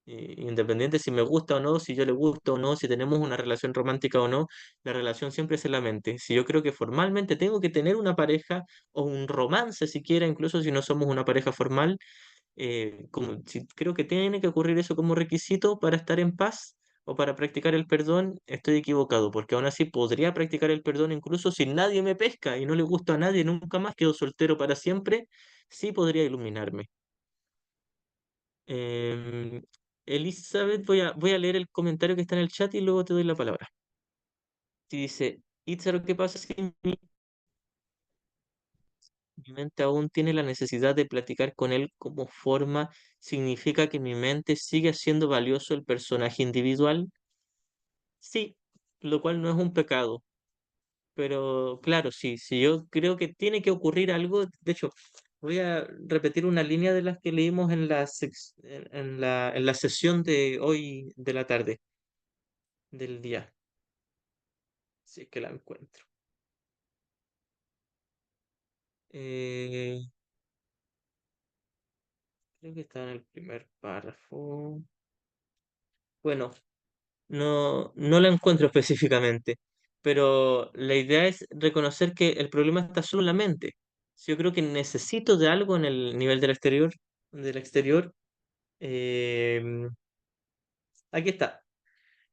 independiente si me gusta o no, si yo le gusto o no, si tenemos una relación romántica o no, la relación siempre es en la mente. Si yo creo que formalmente tengo que tener una pareja o un romance siquiera, incluso si no somos una pareja formal, como si creo que tiene que ocurrir eso como requisito para estar en paz o para practicar el perdón, estoy equivocado, porque aún así podría practicar el perdón incluso si nadie me pesca y no le gusta a nadie, nunca más quedo soltero para siempre, sí podría iluminarme. Em, Elizabeth, voy a leer el comentario que está en el chat y luego te doy la palabra. Y dice, Itzaro, ¿qué pasa si mi mente aún tiene la necesidad de platicar con él como forma? ¿Significa que mi mente sigue siendo valioso el personaje individual? Sí, lo cual no es un pecado, pero claro, sí, si yo creo que tiene que ocurrir algo, de hecho, voy a repetir una línea de las que leímos en la sesión de hoy de la tarde, del día, si es que la encuentro. Eh, Creo que está en el primer párrafo. Bueno, no la encuentro específicamente. pero la idea es reconocer que el problema está solo en la mente. Si yo creo que necesito de algo en el nivel del exterior, eh, aquí está.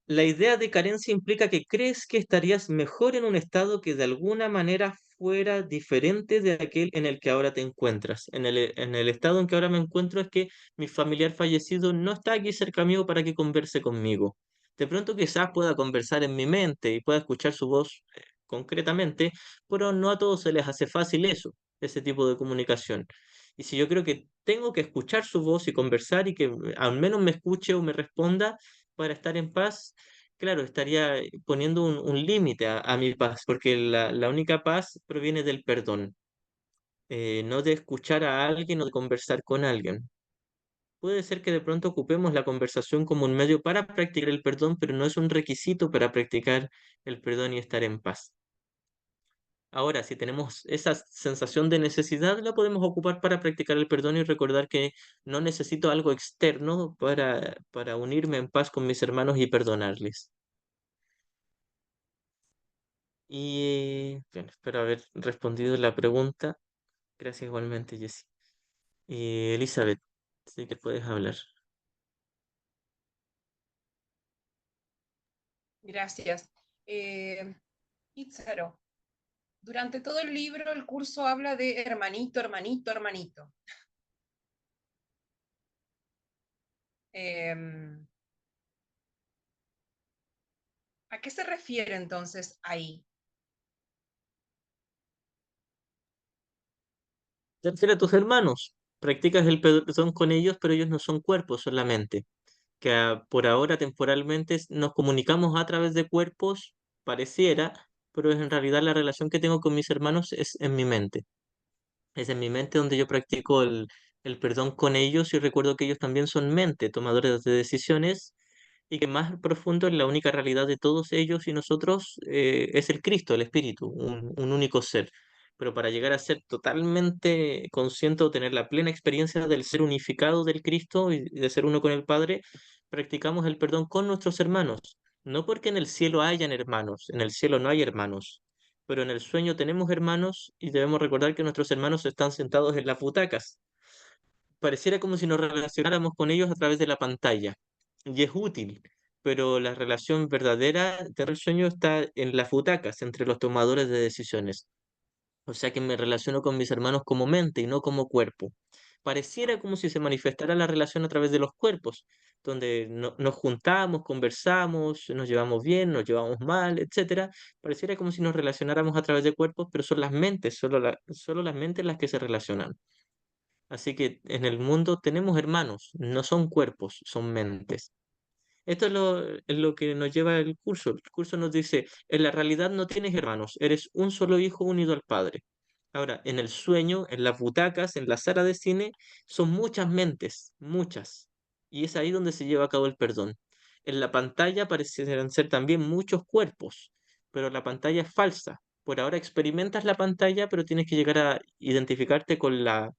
La idea de carencia implica que crees que estarías mejor en un estado que de alguna manera fuera diferente de aquel en el que ahora te encuentras. En el estado en que ahora me encuentro es que mi familiar fallecido no está aquí cerca mío para que converse conmigo. De pronto quizás pueda conversar en mi mente y pueda escuchar su voz concretamente, pero no a todos se les hace fácil eso, ese tipo de comunicación. Y si yo creo que tengo que escuchar su voz y conversar y que al menos me escuche o me responda, para estar en paz, claro, estaría poniendo un límite a mi paz, porque la única paz proviene del perdón, no de escuchar a alguien o de conversar con alguien. Puede ser que de pronto ocupemos la conversación como un medio para practicar el perdón, pero no es un requisito para practicar el perdón y estar en paz. Ahora, si tenemos esa sensación de necesidad, la podemos ocupar para practicar el perdón y recordar que no necesito algo externo para unirme en paz con mis hermanos y perdonarles. Y bueno, espero haber respondido la pregunta. Gracias igualmente, Jessy. Y Elizabeth, sí que puedes hablar. Gracias. Ítzaro, durante todo el libro el curso habla de hermanito, hermanito, hermanito. Eh, ¿A qué se refiere entonces ahí? Te refieres a tus hermanos. Practicas el perdón con ellos, pero ellos no son cuerpos solamente. Que por ahora temporalmente nos comunicamos a través de cuerpos, pareciera, pero en realidad la relación que tengo con mis hermanos es en mi mente. Es en mi mente donde yo practico el perdón con ellos y recuerdo que ellos también son mente, tomadores de decisiones, y que más profundo en la única realidad de todos ellos y nosotros es el Cristo, el Espíritu, un único ser. Pero para llegar a ser totalmente consciente o tener la plena experiencia del ser unificado del Cristo y de ser uno con el Padre, practicamos el perdón con nuestros hermanos. No porque en el cielo hayan hermanos, en el cielo no hay hermanos, pero en el sueño tenemos hermanos y debemos recordar que nuestros hermanos están sentados en las butacas. Pareciera como si nos relacionáramos con ellos a través de la pantalla y es útil, pero la relación verdadera del sueño está en las butacas, entre los tomadores de decisiones. O sea que me relaciono con mis hermanos como mente y no como cuerpo. Pareciera como si se manifestara la relación a través de los cuerpos, donde nos juntamos, conversamos, nos llevamos bien, nos llevamos mal, etcétera. Pareciera como si nos relacionáramos a través de cuerpos, pero son las mentes, solo las mentes las que se relacionan. Así que en el mundo tenemos hermanos, no son cuerpos, son mentes. Esto es lo que nos lleva el curso. El curso nos dice, en la realidad no tienes hermanos, eres un solo hijo unido al Padre. Ahora, en el sueño, en las butacas, en la sala de cine, son muchas mentes, muchas. Y es ahí donde se lleva a cabo el perdón. En la pantalla parecen ser también muchos cuerpos, pero la pantalla es falsa. Por ahora experimentas la pantalla, pero tienes que llegar a identificarte con la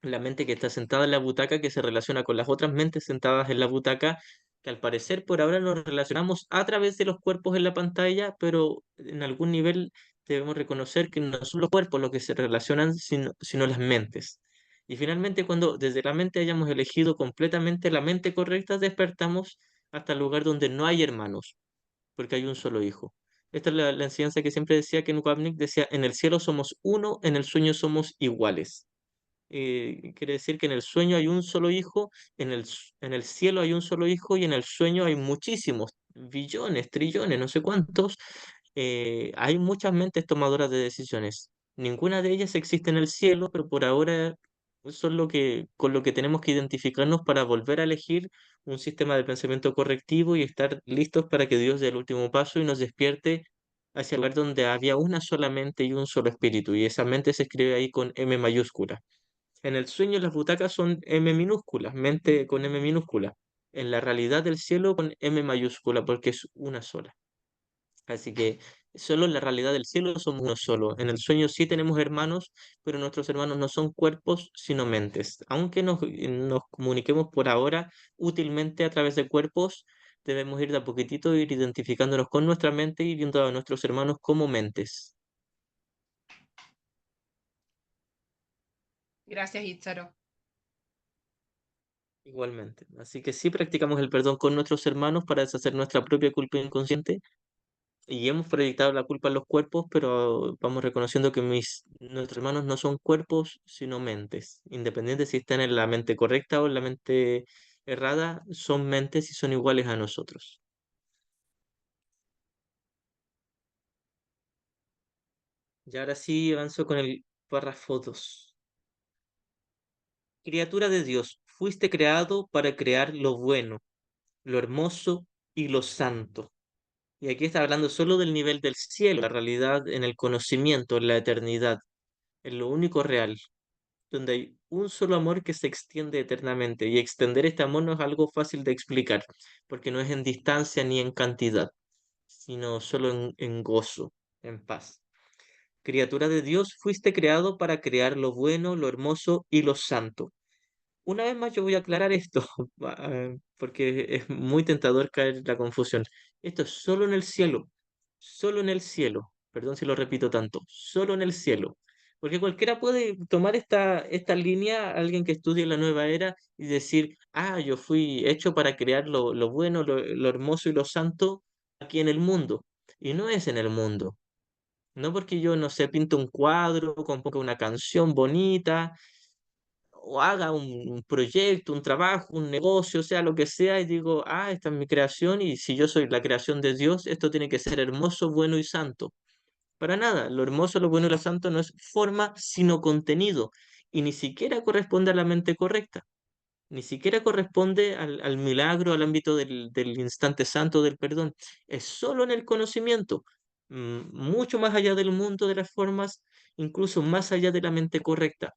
mente que está sentada en la butaca que se relaciona con las otras mentes sentadas en la butaca, que al parecer por ahora nos relacionamos a través de los cuerpos en la pantalla, pero en algún nivel debemos reconocer que no son los cuerpos los que se relacionan, sino las mentes. Y finalmente, cuando desde la mente hayamos elegido completamente la mente correcta, despertamos hasta el lugar donde no hay hermanos, porque hay un solo hijo. Esta es la enseñanza que siempre decía que Wapnick decía, en el cielo somos uno, en el sueño somos iguales. Quiere decir que en el sueño hay un solo hijo, en el cielo hay un solo hijo y en el sueño hay muchísimos, billones, trillones, no sé cuántos. Hay muchas mentes tomadoras de decisiones. Ninguna de ellas existe en el cielo, pero por ahora eso es con lo que tenemos que identificarnos para volver a elegir un sistema de pensamiento correctivo y estar listos para que Dios dé el último paso y nos despierte hacia el lugar donde había una sola mente y un solo espíritu. Y esa mente se escribe ahí con M mayúscula. En el sueño las butacas son M minúsculas, mente con M minúscula. En la realidad del cielo con M mayúscula, porque es una sola. Así que solo en la realidad del cielo somos uno solo. En el sueño sí tenemos hermanos, pero nuestros hermanos no son cuerpos, sino mentes. Aunque nos comuniquemos por ahora útilmente a través de cuerpos, Debemos ir de a poquitito, ir identificándonos con nuestra mente y viendo a nuestros hermanos como mentes, Gracias, Itzaro. igualmente. Así que sí practicamos el perdón con nuestros hermanos para deshacer nuestra propia culpa inconsciente y hemos proyectado la culpa en los cuerpos, pero vamos reconociendo que nuestros hermanos no son cuerpos, sino mentes. Independiente si están en la mente correcta o en la mente errada, son mentes y son iguales a nosotros. Y ahora sí avanzo con el párrafo 2. Criatura de Dios, fuiste creado para crear lo bueno, lo hermoso y lo santo. Y aquí está hablando solo del nivel del cielo, la realidad en el conocimiento, en la eternidad, en lo único real, donde hay un solo amor que se extiende eternamente. Y extender este amor no es algo fácil de explicar, porque no es en distancia ni en cantidad, sino solo en gozo, en paz. Criatura de Dios, fuiste creado para crear lo bueno, lo hermoso y lo santo. Una vez más yo voy a aclarar esto, porque es muy tentador caer en la confusión. Esto es solo en el cielo, solo en el cielo. Perdón si lo repito tanto, solo en el cielo. Porque cualquiera puede tomar esta línea, alguien que estudie la nueva era, y decir, ah, yo fui hecho para crear lo bueno, lo hermoso y lo santo aquí en el mundo. Y no es en el mundo. No porque yo, no sé, pinto un cuadro, componga una canción bonita o haga un proyecto, un trabajo, un negocio, sea lo que sea, y digo, ah, esta es mi creación y si yo soy la creación de Dios, esto tiene que ser hermoso, bueno y santo. Para nada, lo hermoso, lo bueno y lo santo no es forma, sino contenido, y ni siquiera corresponde a la mente correcta, ni siquiera corresponde al milagro, al ámbito del instante santo del perdón, es solo en el conocimiento, mucho más allá del mundo de las formas, incluso más allá de la mente correcta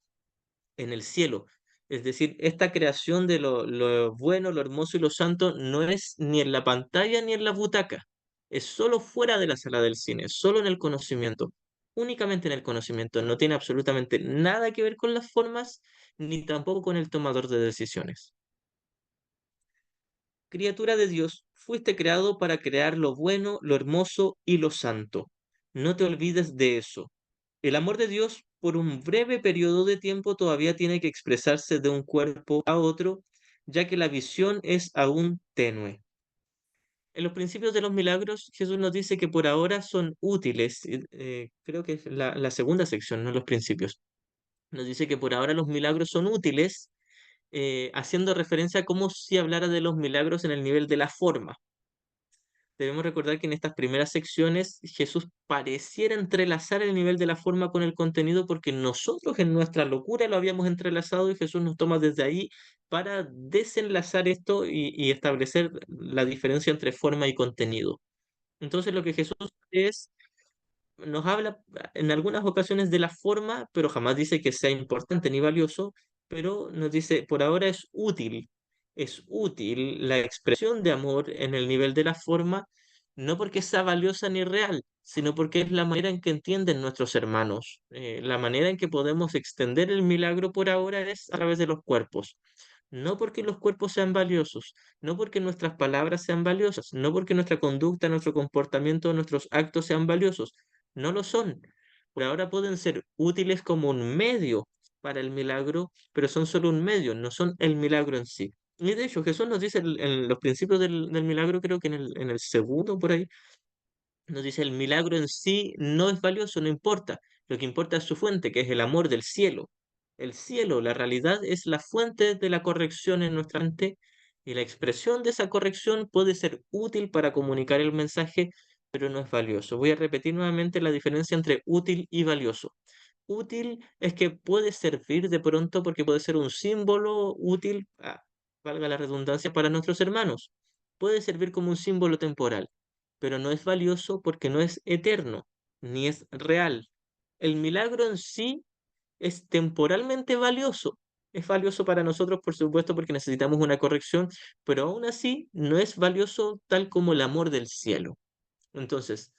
en el cielo. Es decir, esta creación de lo bueno, lo hermoso y lo santo no es ni en la pantalla ni en la butaca. Es solo fuera de la sala del cine, solo en el conocimiento. Únicamente en el conocimiento. No tiene absolutamente nada que ver con las formas ni tampoco con el tomador de decisiones. Criatura de Dios, fuiste creado para crear lo bueno, lo hermoso y lo santo. No te olvides de eso. El amor de Dios por un breve periodo de tiempo todavía tiene que expresarse de un cuerpo a otro, ya que la visión es aún tenue. En los principios de los milagros, Jesús nos dice que por ahora son útiles. Creo que es la segunda sección, no los principios. Nos dice que por ahora los milagros son útiles, haciendo referencia a como si hablara de los milagros en el nivel de la forma. Debemos recordar que en estas primeras secciones Jesús pareciera entrelazar el nivel de la forma con el contenido porque nosotros en nuestra locura lo habíamos entrelazado y Jesús nos toma desde ahí para desenlazar esto y establecer la diferencia entre forma y contenido. Entonces lo que Jesús es nos habla en algunas ocasiones de la forma, pero jamás dice que sea importante ni valioso, pero nos dice, por ahora es útil la expresión de amor en el nivel de la forma, no porque sea valiosa ni real, sino porque es la manera en que entienden nuestros hermanos. La manera en que podemos extender el milagro por ahora es a través de los cuerpos. No porque los cuerpos sean valiosos, no porque nuestras palabras sean valiosas, no porque nuestra conducta, nuestro comportamiento, nuestros actos sean valiosos, no lo son. Por ahora pueden ser útiles como un medio para el milagro, pero son solo un medio, no son el milagro en sí. Y de hecho, Jesús nos dice en los principios del milagro, creo que en el segundo por ahí, nos dice el milagro en sí no es valioso, no importa. Lo que importa es su fuente, que es el amor del cielo. El cielo, la realidad, es la fuente de la corrección en nuestra mente y la expresión de esa corrección puede ser útil para comunicar el mensaje, pero no es valioso. Voy a repetir nuevamente la diferencia entre útil y valioso. Útil es que puede servir de pronto porque puede ser un símbolo útil, valga la redundancia, para nuestros hermanos. Puede servir como un símbolo temporal, pero no es valioso porque no es eterno, ni es real. El milagro en sí es temporalmente valioso. Es valioso para nosotros, por supuesto, porque necesitamos una corrección, pero aún así no es valioso tal como el amor del cielo. Entonces,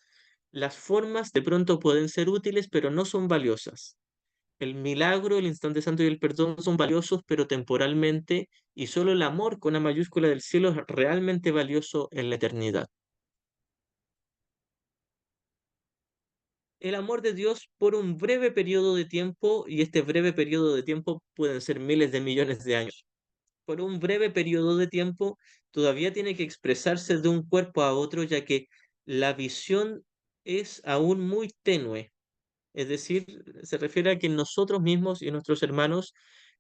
las formas de pronto pueden ser útiles, pero no son valiosas. El milagro, el instante santo y el perdón son valiosos, pero temporalmente, y solo el amor con la mayúscula del cielo es realmente valioso en la eternidad. El amor de Dios por un breve periodo de tiempo, y este breve periodo de tiempo pueden ser miles de millones de años. Por un breve periodo de tiempo todavía tiene que expresarse de un cuerpo a otro, ya que la visión es aún muy tenue. Es decir, se refiere a que nosotros mismos y nuestros hermanos,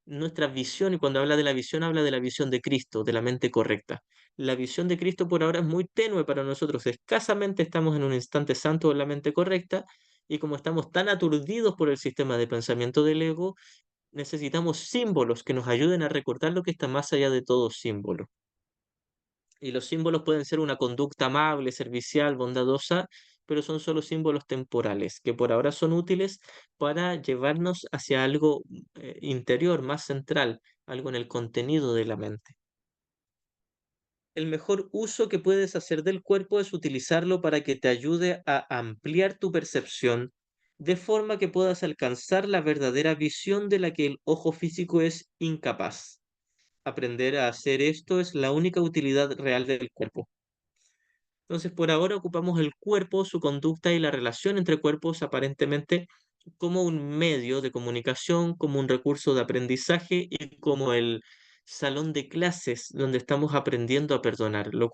nuestra visión, y cuando habla de la visión, habla de la visión de Cristo, de la mente correcta. La visión de Cristo por ahora es muy tenue para nosotros. Escasamente estamos en un instante santo de la mente correcta, y como estamos tan aturdidos por el sistema de pensamiento del ego, necesitamos símbolos que nos ayuden a recordar lo que está más allá de todo símbolo. Y los símbolos pueden ser una conducta amable, servicial, bondadosa, pero son solo símbolos temporales, que por ahora son útiles para llevarnos hacia algo interior, más central, algo en el contenido de la mente. El mejor uso que puedes hacer del cuerpo es utilizarlo para que te ayude a ampliar tu percepción, de forma que puedas alcanzar la verdadera visión de la que el ojo físico es incapaz. Aprender a hacer esto es la única utilidad real del cuerpo. Entonces, por ahora ocupamos el cuerpo, su conducta y la relación entre cuerpos aparentemente como un medio de comunicación, como un recurso de aprendizaje y como el salón de clases donde estamos aprendiendo a perdonar. Lo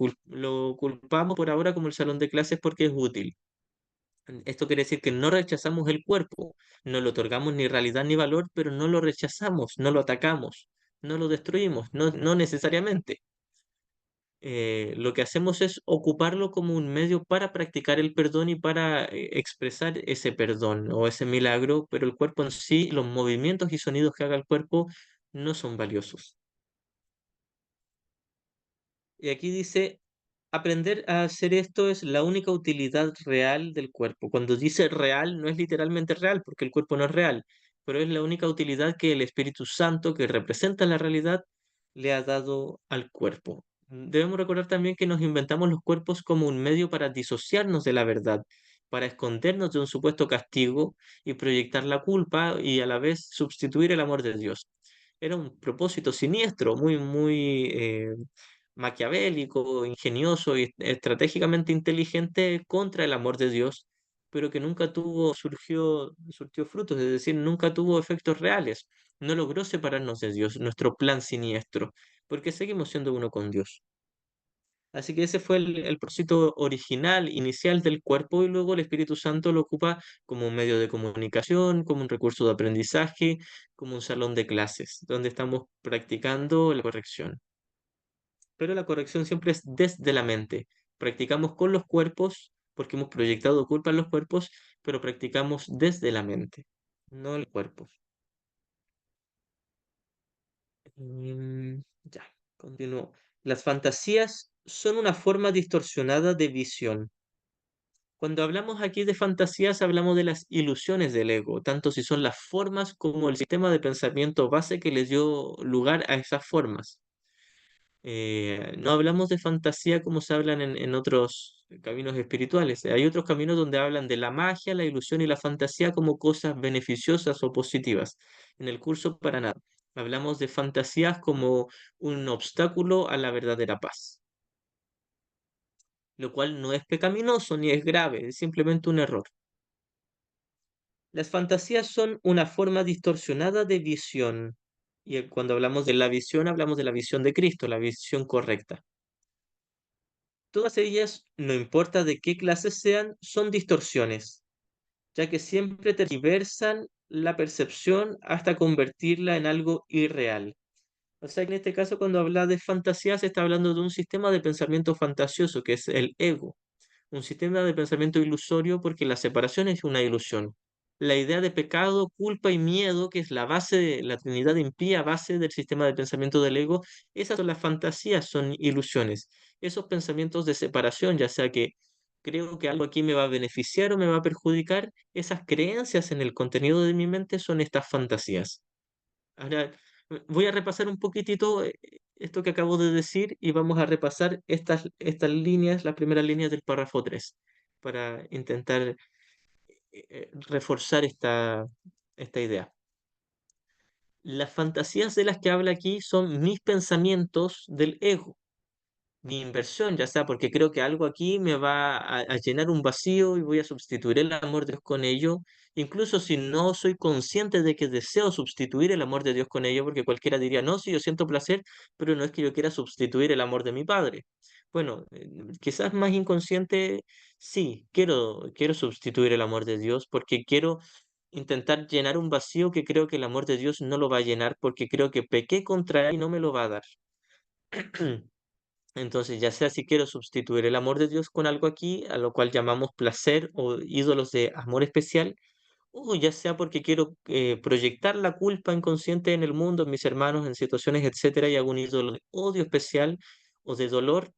culpamos por ahora como el salón de clases porque es útil. Esto quiere decir que no rechazamos el cuerpo, no le otorgamos ni realidad ni valor, pero no lo rechazamos, no lo atacamos, no lo destruimos, no necesariamente. Lo que hacemos es ocuparlo como un medio para practicar el perdón y para expresar ese perdón o ese milagro, pero el cuerpo en sí, los movimientos y sonidos que haga el cuerpo no son valiosos. Y aquí dice, aprender a hacer esto es la única utilidad real del cuerpo. Cuando dice real, no es literalmente real, porque el cuerpo no es real, pero es la única utilidad que el Espíritu Santo, que representa la realidad, le ha dado al cuerpo. Debemos recordar también que nos inventamos los cuerpos como un medio para disociarnos de la verdad, para escondernos de un supuesto castigo y proyectar la culpa y a la vez sustituir el amor de Dios. Era un propósito siniestro, muy maquiavélico, ingenioso y estratégicamente inteligente contra el amor de Dios, pero que nunca surgió frutos, es decir, nunca tuvo efectos reales. No logró separarnos de Dios, nuestro plan siniestro, porque seguimos siendo uno con Dios. Así que ese fue el propósito original, inicial del cuerpo, y luego el Espíritu Santo lo ocupa como un medio de comunicación, como un recurso de aprendizaje, como un salón de clases, donde estamos practicando la corrección. Pero la corrección siempre es desde la mente. Practicamos con los cuerpos porque hemos proyectado culpa en los cuerpos, pero practicamos desde la mente, no el cuerpo. Ya, continúo. Las fantasías son una forma distorsionada de visión. Cuando hablamos aquí de fantasías, hablamos de las ilusiones del ego, tanto si son las formas como el sistema de pensamiento base que les dio lugar a esas formas. No hablamos de fantasía como se hablan en otros caminos espirituales. Hay otros caminos donde hablan de la magia, la ilusión y la fantasía como cosas beneficiosas o positivas. En el curso para nada. Hablamos de fantasías como un obstáculo a la verdadera paz, lo cual no es pecaminoso ni es grave, es simplemente un error. Las fantasías son una forma distorsionada de visión. Y cuando hablamos de la visión, hablamos de la visión de Cristo, la visión correcta. Todas ellas, no importa de qué clase sean, son distorsiones, ya que siempre tergiversan la percepción hasta convertirla en algo irreal. O sea que en este caso, cuando habla de fantasía, se está hablando de un sistema de pensamiento fantasioso, que es el ego, un sistema de pensamiento ilusorio porque la separación es una ilusión. La idea de pecado, culpa y miedo, que es la base de la Trinidad impía, base del sistema de pensamiento del ego, esas son las fantasías, son ilusiones. Esos pensamientos de separación, ya sea que creo que algo aquí me va a beneficiar o me va a perjudicar, esas creencias en el contenido de mi mente son estas fantasías. Ahora, voy a repasar un poquitito esto que acabo de decir y vamos a repasar estas líneas, las primeras líneas del párrafo 3 para intentar reforzar esta idea. Las fantasías de las que habla aquí son mis pensamientos del ego, mi inversión, ya sea porque creo que algo aquí me va a llenar un vacío y voy a sustituir el amor de Dios con ello, incluso si no soy consciente de que deseo sustituir el amor de Dios con ello, porque cualquiera diría, no, sí, yo siento placer, pero no es que yo quiera sustituir el amor de mi padre. Bueno, quizás más inconsciente, sí, quiero sustituir el amor de Dios porque quiero intentar llenar un vacío que creo que el amor de Dios no lo va a llenar porque creo que pequé contra él y no me lo va a dar. Entonces, ya sea si quiero sustituir el amor de Dios con algo aquí, a lo cual llamamos placer o ídolos de amor especial, o ya sea porque quiero proyectar la culpa inconsciente en el mundo, en mis hermanos, en situaciones, etcétera, y hago un ídolo de odio especial o de dolor.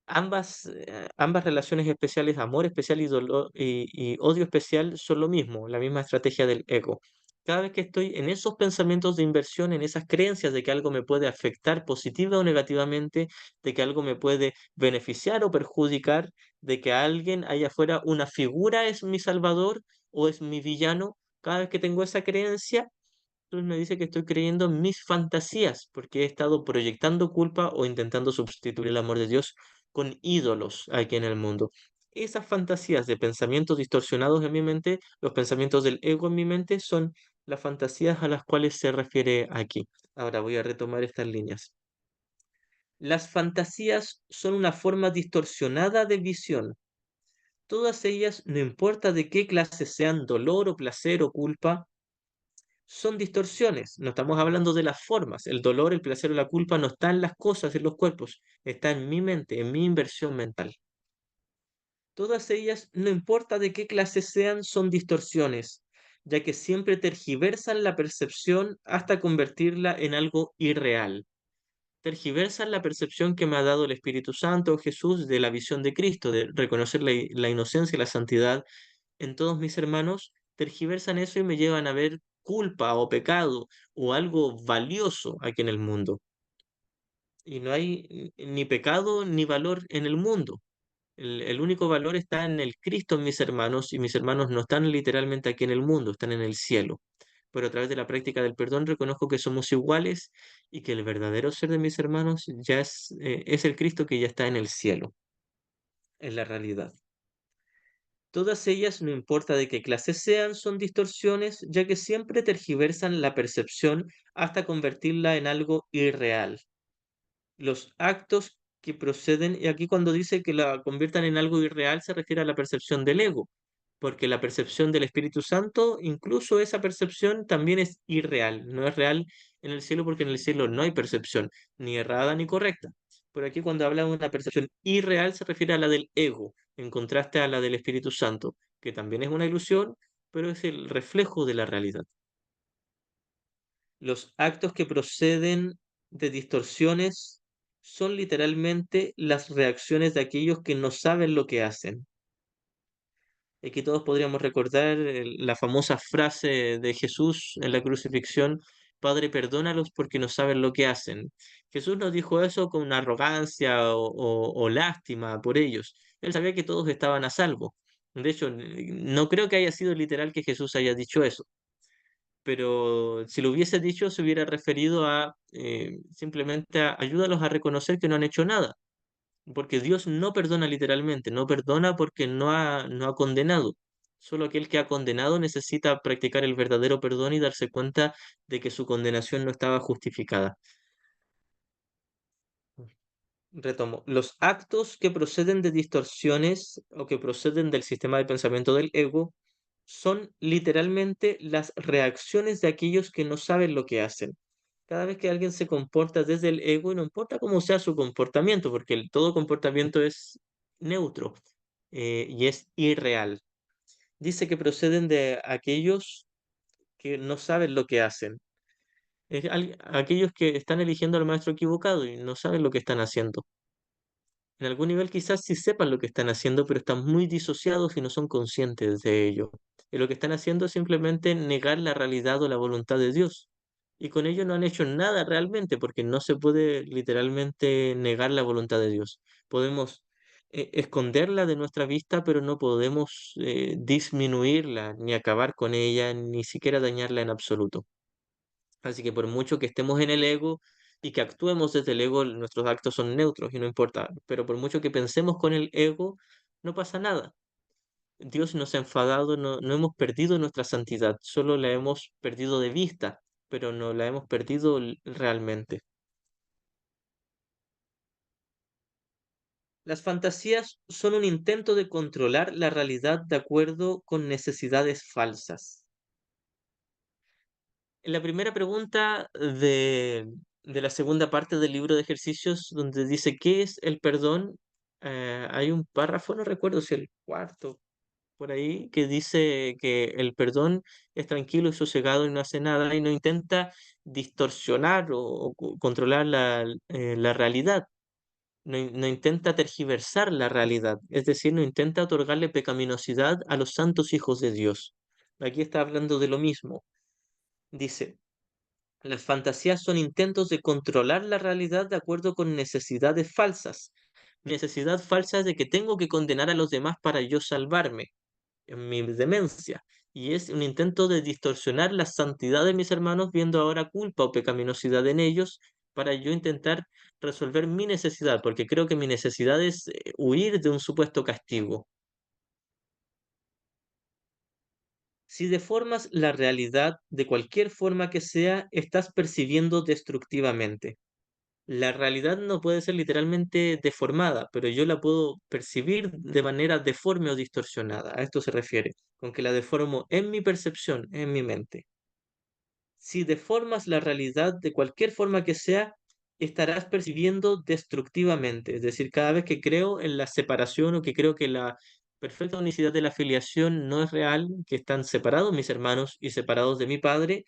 Ambas relaciones especiales, amor especial y, dolor, y odio especial, son lo mismo, la misma estrategia del ego. Cada vez que estoy en esos pensamientos de inversión, en esas creencias de que algo me puede afectar positiva o negativamente, de que algo me puede beneficiar o perjudicar, de que alguien allá afuera, una figura es mi salvador o es mi villano, cada vez que tengo esa creencia, entonces me dice que estoy creyendo en mis fantasías, porque he estado proyectando culpa o intentando sustituir el amor de Dios con ídolos aquí en el mundo. Esas fantasías de pensamientos distorsionados en mi mente, los pensamientos del ego en mi mente, son las fantasías a las cuales se refiere aquí. Ahora voy a retomar estas líneas. Las fantasías son una forma distorsionada de visión. Todas ellas, no importa de qué clase sean, dolor o placer o culpa, son distorsiones. No estamos hablando de las formas. El dolor, el placer o la culpa no está en las cosas, en los cuerpos. Está en mi mente, en mi inversión mental. Todas ellas, no importa de qué clase sean, son distorsiones, ya que siempre tergiversan la percepción hasta convertirla en algo irreal. Tergiversan la percepción que me ha dado el Espíritu Santo o Jesús de la visión de Cristo, de reconocer la inocencia y la santidad en todos mis hermanos, tergiversan eso y me llevan a ver culpa o pecado o algo valioso aquí en el mundo. Y no hay ni pecado ni valor en el mundo. El único valor está en el Cristo en mis hermanos, y mis hermanos no están literalmente aquí en el mundo, están en el cielo. Pero a través de la práctica del perdón reconozco que somos iguales y que el verdadero ser de mis hermanos ya es el Cristo que ya está en el cielo, en la realidad. Todas ellas, no importa de qué clase sean, son distorsiones, ya que siempre tergiversan la percepción hasta convertirla en algo irreal. Los actos que proceden, y aquí cuando dice que la conviertan en algo irreal se refiere a la percepción del ego, porque la percepción del Espíritu Santo, incluso esa percepción también es irreal, no es real en el cielo porque en el cielo no hay percepción, ni errada ni correcta. Por aquí cuando habla de una percepción irreal se refiere a la del ego, en contraste a la del Espíritu Santo, que también es una ilusión, pero es el reflejo de la realidad. Los actos que proceden de distorsiones son literalmente las reacciones de aquellos que no saben lo que hacen. Aquí todos podríamos recordar la famosa frase de Jesús en la crucifixión: Padre, perdónalos porque no saben lo que hacen. Jesús nos dijo eso con una arrogancia o lástima por ellos. Él sabía que todos estaban a salvo. De hecho, no creo que haya sido literal que Jesús haya dicho eso, pero si lo hubiese dicho se hubiera referido a simplemente ayúdalos a reconocer que no han hecho nada, porque Dios no perdona literalmente, no perdona porque no ha condenado. Solo aquel que ha condenado necesita practicar el verdadero perdón y darse cuenta de que su condenación no estaba justificada. Retomo, los actos que proceden de distorsiones o que proceden del sistema de pensamiento del ego son literalmente las reacciones de aquellos que no saben lo que hacen. Cada vez que alguien se comporta desde el ego, y no importa cómo sea su comportamiento, porque todo comportamiento es neutro y es irreal. Dice que proceden de aquellos que no saben lo que hacen. Aquellos que están eligiendo al maestro equivocado y no saben lo que están haciendo. En algún nivel quizás sí sepan lo que están haciendo, pero están muy disociados y no son conscientes de ello. Y lo que están haciendo es simplemente negar la realidad o la voluntad de Dios. Y con ello no han hecho nada realmente, porque no se puede literalmente negar la voluntad de Dios. Podemos esconderla de nuestra vista, pero no podemos disminuirla, ni acabar con ella, ni siquiera dañarla en absoluto. Así que por mucho que estemos en el ego y que actuemos desde el ego, nuestros actos son neutros y no importa. Pero por mucho que pensemos con el ego, no pasa nada. Dios no se ha enfadado, no hemos perdido nuestra santidad, solo la hemos perdido de vista, pero no la hemos perdido realmente. Las fantasías son un intento de controlar la realidad de acuerdo con necesidades falsas. En la primera pregunta de la segunda parte del libro de ejercicios, donde dice qué es el perdón, hay un párrafo, no recuerdo si el cuarto, por ahí, que dice que el perdón es tranquilo y sosegado y no hace nada y no intenta distorsionar o controlar la realidad. No intenta tergiversar la realidad, es decir, no intenta otorgarle pecaminosidad a los santos hijos de Dios. Aquí está hablando de lo mismo. Dice, las fantasías son intentos de controlar la realidad de acuerdo con necesidades falsas. Necesidad falsa es de que tengo que condenar a los demás para yo salvarme en mi demencia. Y es un intento de distorsionar la santidad de mis hermanos, viendo ahora culpa o pecaminosidad en ellos, para yo intentar resolver mi necesidad, porque creo que mi necesidad es huir de un supuesto castigo. Si deformas la realidad de cualquier forma que sea, estás percibiendo destructivamente. La realidad no puede ser literalmente deformada, pero yo la puedo percibir de manera deforme o distorsionada. A esto se refiere, con que la deformo en mi percepción, en mi mente. Si deformas la realidad de cualquier forma que sea, estarás percibiendo destructivamente. Es decir, cada vez que creo en la separación o que creo que la perfecta unicidad de la filiación no es real, que están separados mis hermanos y separados de mi padre,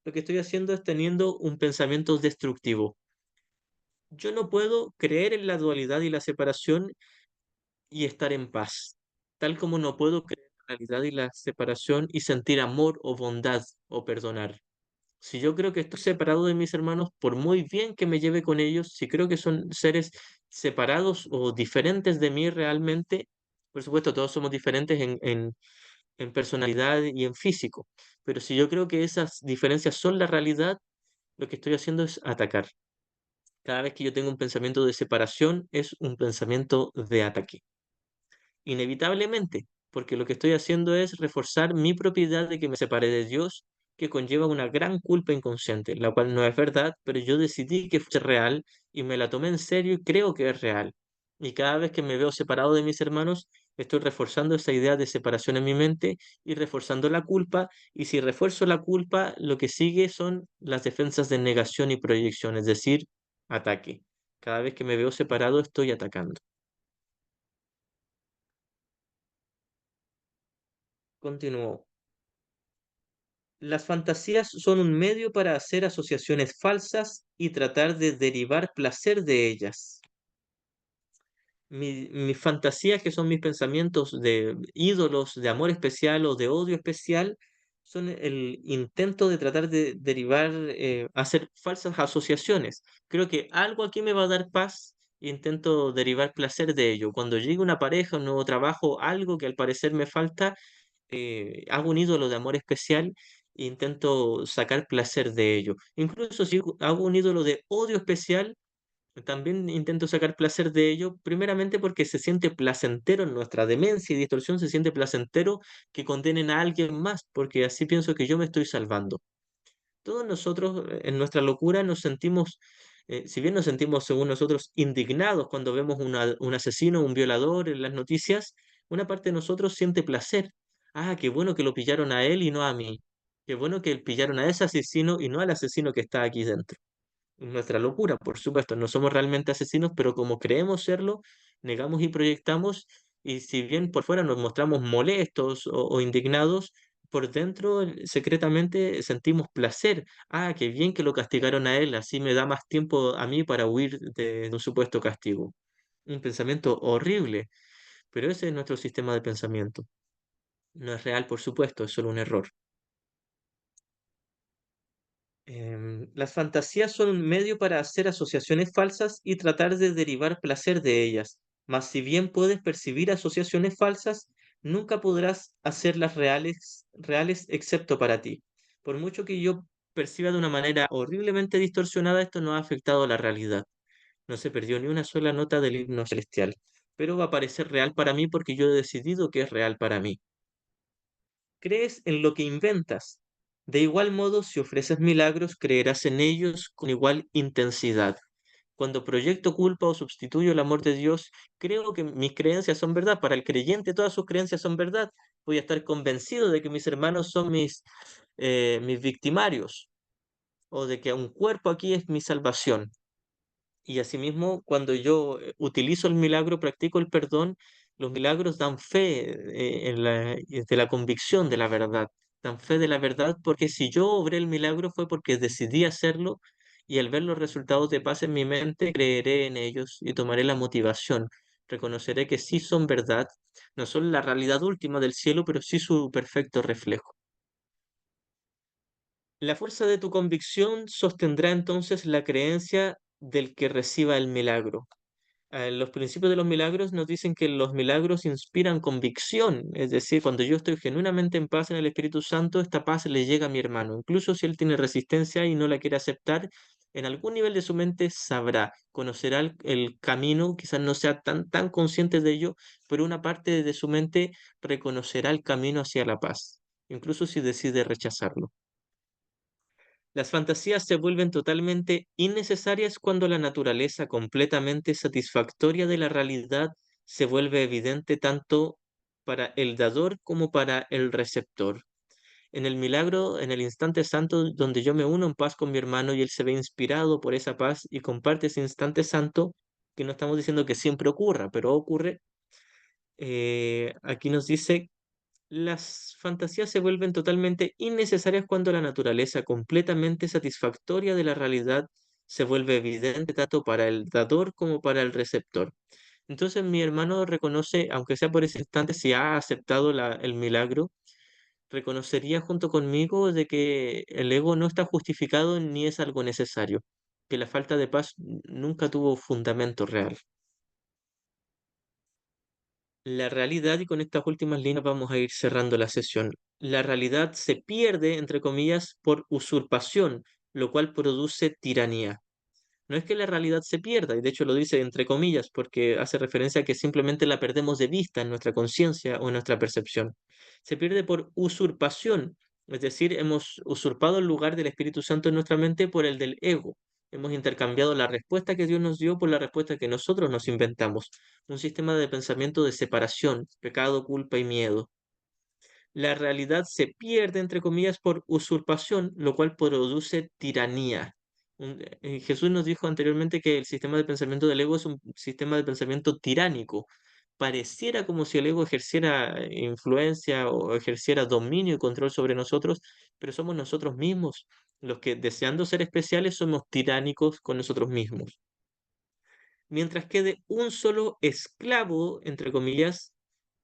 lo que estoy haciendo es teniendo un pensamiento destructivo. Yo no puedo creer en la dualidad y la separación y estar en paz, tal como no puedo creer en la realidad y la separación y sentir amor o bondad o perdonar. Si yo creo que estoy separado de mis hermanos, por muy bien que me lleve con ellos, si creo que son seres separados o diferentes de mí realmente, por supuesto, todos somos diferentes en personalidad y en físico, pero si yo creo que esas diferencias son la realidad, lo que estoy haciendo es atacar. Cada vez que yo tengo un pensamiento de separación, es un pensamiento de ataque. Inevitablemente, porque lo que estoy haciendo es reforzar mi propiedad de que me separé de Dios, que conlleva una gran culpa inconsciente, la cual no es verdad, pero yo decidí que fuese real y me la tomé en serio y creo que es real. Y cada vez que me veo separado de mis hermanos, estoy reforzando esa idea de separación en mi mente y reforzando la culpa. Y si refuerzo la culpa, lo que sigue son las defensas de negación y proyección, es decir, ataque. Cada vez que me veo separado, estoy atacando. Continúo. Las fantasías son un medio para hacer asociaciones falsas y tratar de derivar placer de ellas. Mis fantasías, que son mis pensamientos de ídolos, de amor especial o de odio especial, son el intento de tratar de derivar, hacer falsas asociaciones. Creo que algo aquí me va a dar paz e intento derivar placer de ello. Cuando llegue una pareja, un nuevo trabajo, algo que al parecer me falta, hago un ídolo de amor especial e intento sacar placer de ello. Incluso si hago un ídolo de odio especial, también intento sacar placer de ello, primeramente porque se siente placentero en nuestra demencia y distorsión, se siente placentero que condenen a alguien más, porque así pienso que yo me estoy salvando. Todos nosotros en nuestra locura nos sentimos, si bien nos sentimos según nosotros indignados cuando vemos un asesino, un violador en las noticias, una parte de nosotros siente placer. Ah, qué bueno que lo pillaron a él y no a mí. Qué bueno que pillaron a ese asesino y no al asesino que está aquí dentro. Nuestra locura, por supuesto, no somos realmente asesinos, pero como creemos serlo, negamos y proyectamos, y si bien por fuera nos mostramos molestos o indignados, por dentro secretamente sentimos placer. Ah, qué bien que lo castigaron a él, así me da más tiempo a mí para huir de un supuesto castigo. Un pensamiento horrible, pero ese es nuestro sistema de pensamiento. No es real, por supuesto, es solo un error. Las fantasías son un medio para hacer asociaciones falsas y tratar de derivar placer de ellas. Mas si bien puedes percibir asociaciones falsas, nunca podrás hacerlas reales excepto para ti. Por mucho que yo perciba de una manera horriblemente distorsionada, esto no ha afectado la realidad. No se perdió ni una sola nota del himno celestial, pero va a parecer real para mí porque yo he decidido que es real para mí. Crees en lo que inventas. De igual modo, si ofreces milagros, creerás en ellos con igual intensidad. Cuando proyecto culpa o sustituyo el amor de Dios, creo que mis creencias son verdad. Para el creyente, todas sus creencias son verdad. Voy a estar convencido de que mis hermanos son mis victimarios, o de que un cuerpo aquí es mi salvación. Y asimismo, cuando yo utilizo el milagro, practico el perdón, los milagros dan fe de la convicción de la verdad, dan fe de la verdad, porque si yo obré el milagro fue porque decidí hacerlo y al ver los resultados de paz en mi mente, creeré en ellos y tomaré la motivación. Reconoceré que sí son verdad, no son la realidad última del cielo, pero sí su perfecto reflejo. La fuerza de tu convicción sostendrá entonces la creencia del que reciba el milagro. Los principios de los milagros nos dicen que los milagros inspiran convicción, es decir, cuando yo estoy genuinamente en paz en el Espíritu Santo, esta paz le llega a mi hermano, incluso si él tiene resistencia y no la quiere aceptar, en algún nivel de su mente sabrá, conocerá el camino, quizás no sea tan consciente de ello, pero una parte de su mente reconocerá el camino hacia la paz, incluso si decide rechazarlo. Las fantasías se vuelven totalmente innecesarias cuando la naturaleza completamente satisfactoria de la realidad se vuelve evidente tanto para el dador como para el receptor. En el milagro, en el instante santo donde yo me uno en paz con mi hermano y él se ve inspirado por esa paz y comparte ese instante santo, que no estamos diciendo que siempre ocurra, pero ocurre, aquí nos dice las fantasías se vuelven totalmente innecesarias cuando la naturaleza completamente satisfactoria de la realidad se vuelve evidente tanto para el dador como para el receptor. Entonces mi hermano reconoce, aunque sea por ese instante, si ha aceptado el milagro, reconocería junto conmigo de que el ego no está justificado ni es algo necesario, que la falta de paz nunca tuvo fundamento real. La realidad, y con estas últimas líneas vamos a ir cerrando la sesión, la realidad se pierde, entre comillas, por usurpación, lo cual produce tiranía. No es que la realidad se pierda, y de hecho lo dice entre comillas, porque hace referencia a que simplemente la perdemos de vista en nuestra conciencia o en nuestra percepción. Se pierde por usurpación, es decir, hemos usurpado el lugar del Espíritu Santo en nuestra mente por el del ego. Hemos intercambiado la respuesta que Dios nos dio por la respuesta que nosotros nos inventamos. Un sistema de pensamiento de separación, pecado, culpa y miedo. La realidad se pierde, entre comillas, por usurpación, lo cual produce tiranía. Jesús nos dijo anteriormente que el sistema de pensamiento del ego es un sistema de pensamiento tiránico. Pareciera como si el ego ejerciera influencia o ejerciera dominio y control sobre nosotros, pero somos nosotros mismos los que, deseando ser especiales, somos tiránicos con nosotros mismos. Mientras quede un solo esclavo, entre comillas,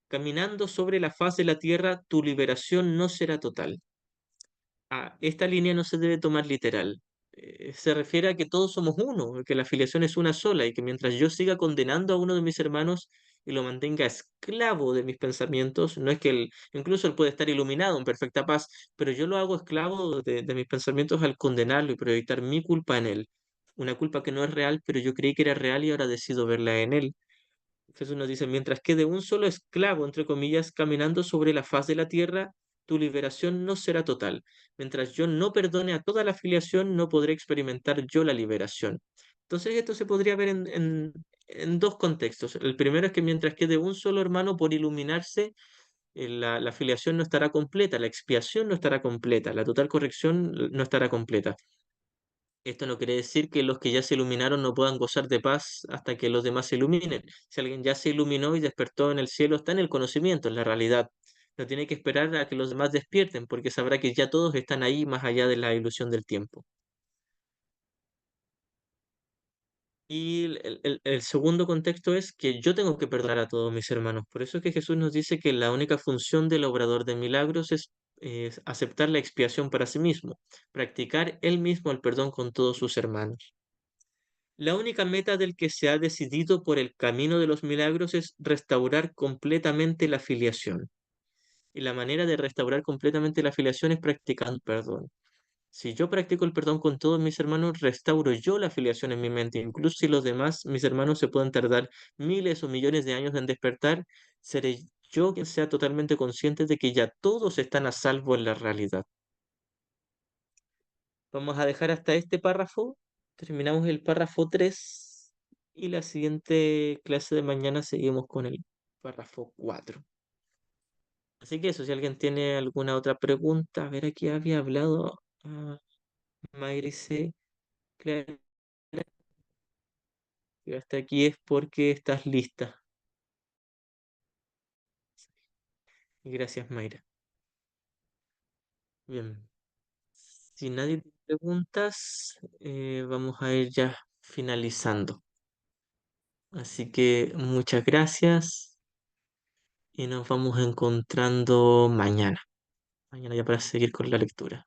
caminando sobre la faz de la tierra, tu liberación no será total. Esta línea no se debe tomar literal. Se refiere a que todos somos uno, que la afiliación es una sola y que mientras yo siga condenando a uno de mis hermanos y lo mantenga esclavo de mis pensamientos, no es que él, incluso él puede estar iluminado en perfecta paz, pero yo lo hago esclavo de mis pensamientos al condenarlo y proyectar mi culpa en él. Una culpa que no es real, pero yo creí que era real y ahora decido verla en él. Jesús nos dice, mientras quede un solo esclavo, entre comillas, caminando sobre la faz de la tierra, tu liberación no será total. Mientras yo no perdone a toda la afiliación, no podré experimentar yo la liberación. Entonces esto se podría ver en dos contextos. El primero es que mientras quede un solo hermano por iluminarse, la afiliación no estará completa, la expiación no estará completa, la total corrección no estará completa. Esto no quiere decir que los que ya se iluminaron no puedan gozar de paz hasta que los demás se iluminen. Si alguien ya se iluminó y despertó en el cielo, está en el conocimiento, en la realidad. No tiene que esperar a que los demás despierten, porque sabrá que ya todos están ahí más allá de la ilusión del tiempo. Y el segundo contexto es que yo tengo que perdonar a todos mis hermanos. Por eso es que Jesús nos dice que la única función del obrador de milagros es aceptar la expiación para sí mismo, practicar él mismo el perdón con todos sus hermanos. La única meta del que se ha decidido por el camino de los milagros es restaurar completamente la filiación. Y la manera de restaurar completamente la filiación es practicando perdón. Si yo practico el perdón con todos mis hermanos, restauro yo la afiliación en mi mente. Incluso si los demás, mis hermanos, se pueden tardar miles o millones de años en despertar, seré yo quien sea totalmente consciente de que ya todos están a salvo en la realidad. Vamos a dejar hasta este párrafo. Terminamos el párrafo 3 y la siguiente clase de mañana seguimos con el párrafo 4. Así que eso, si alguien tiene alguna otra pregunta, a ver, aquí había hablado Mayra dice, claro, que hasta aquí es porque estás lista. Y gracias, Mayra. Bien, si nadie tiene preguntas, vamos a ir ya finalizando. Así que muchas gracias y nos vamos encontrando mañana. Mañana ya para seguir con la lectura.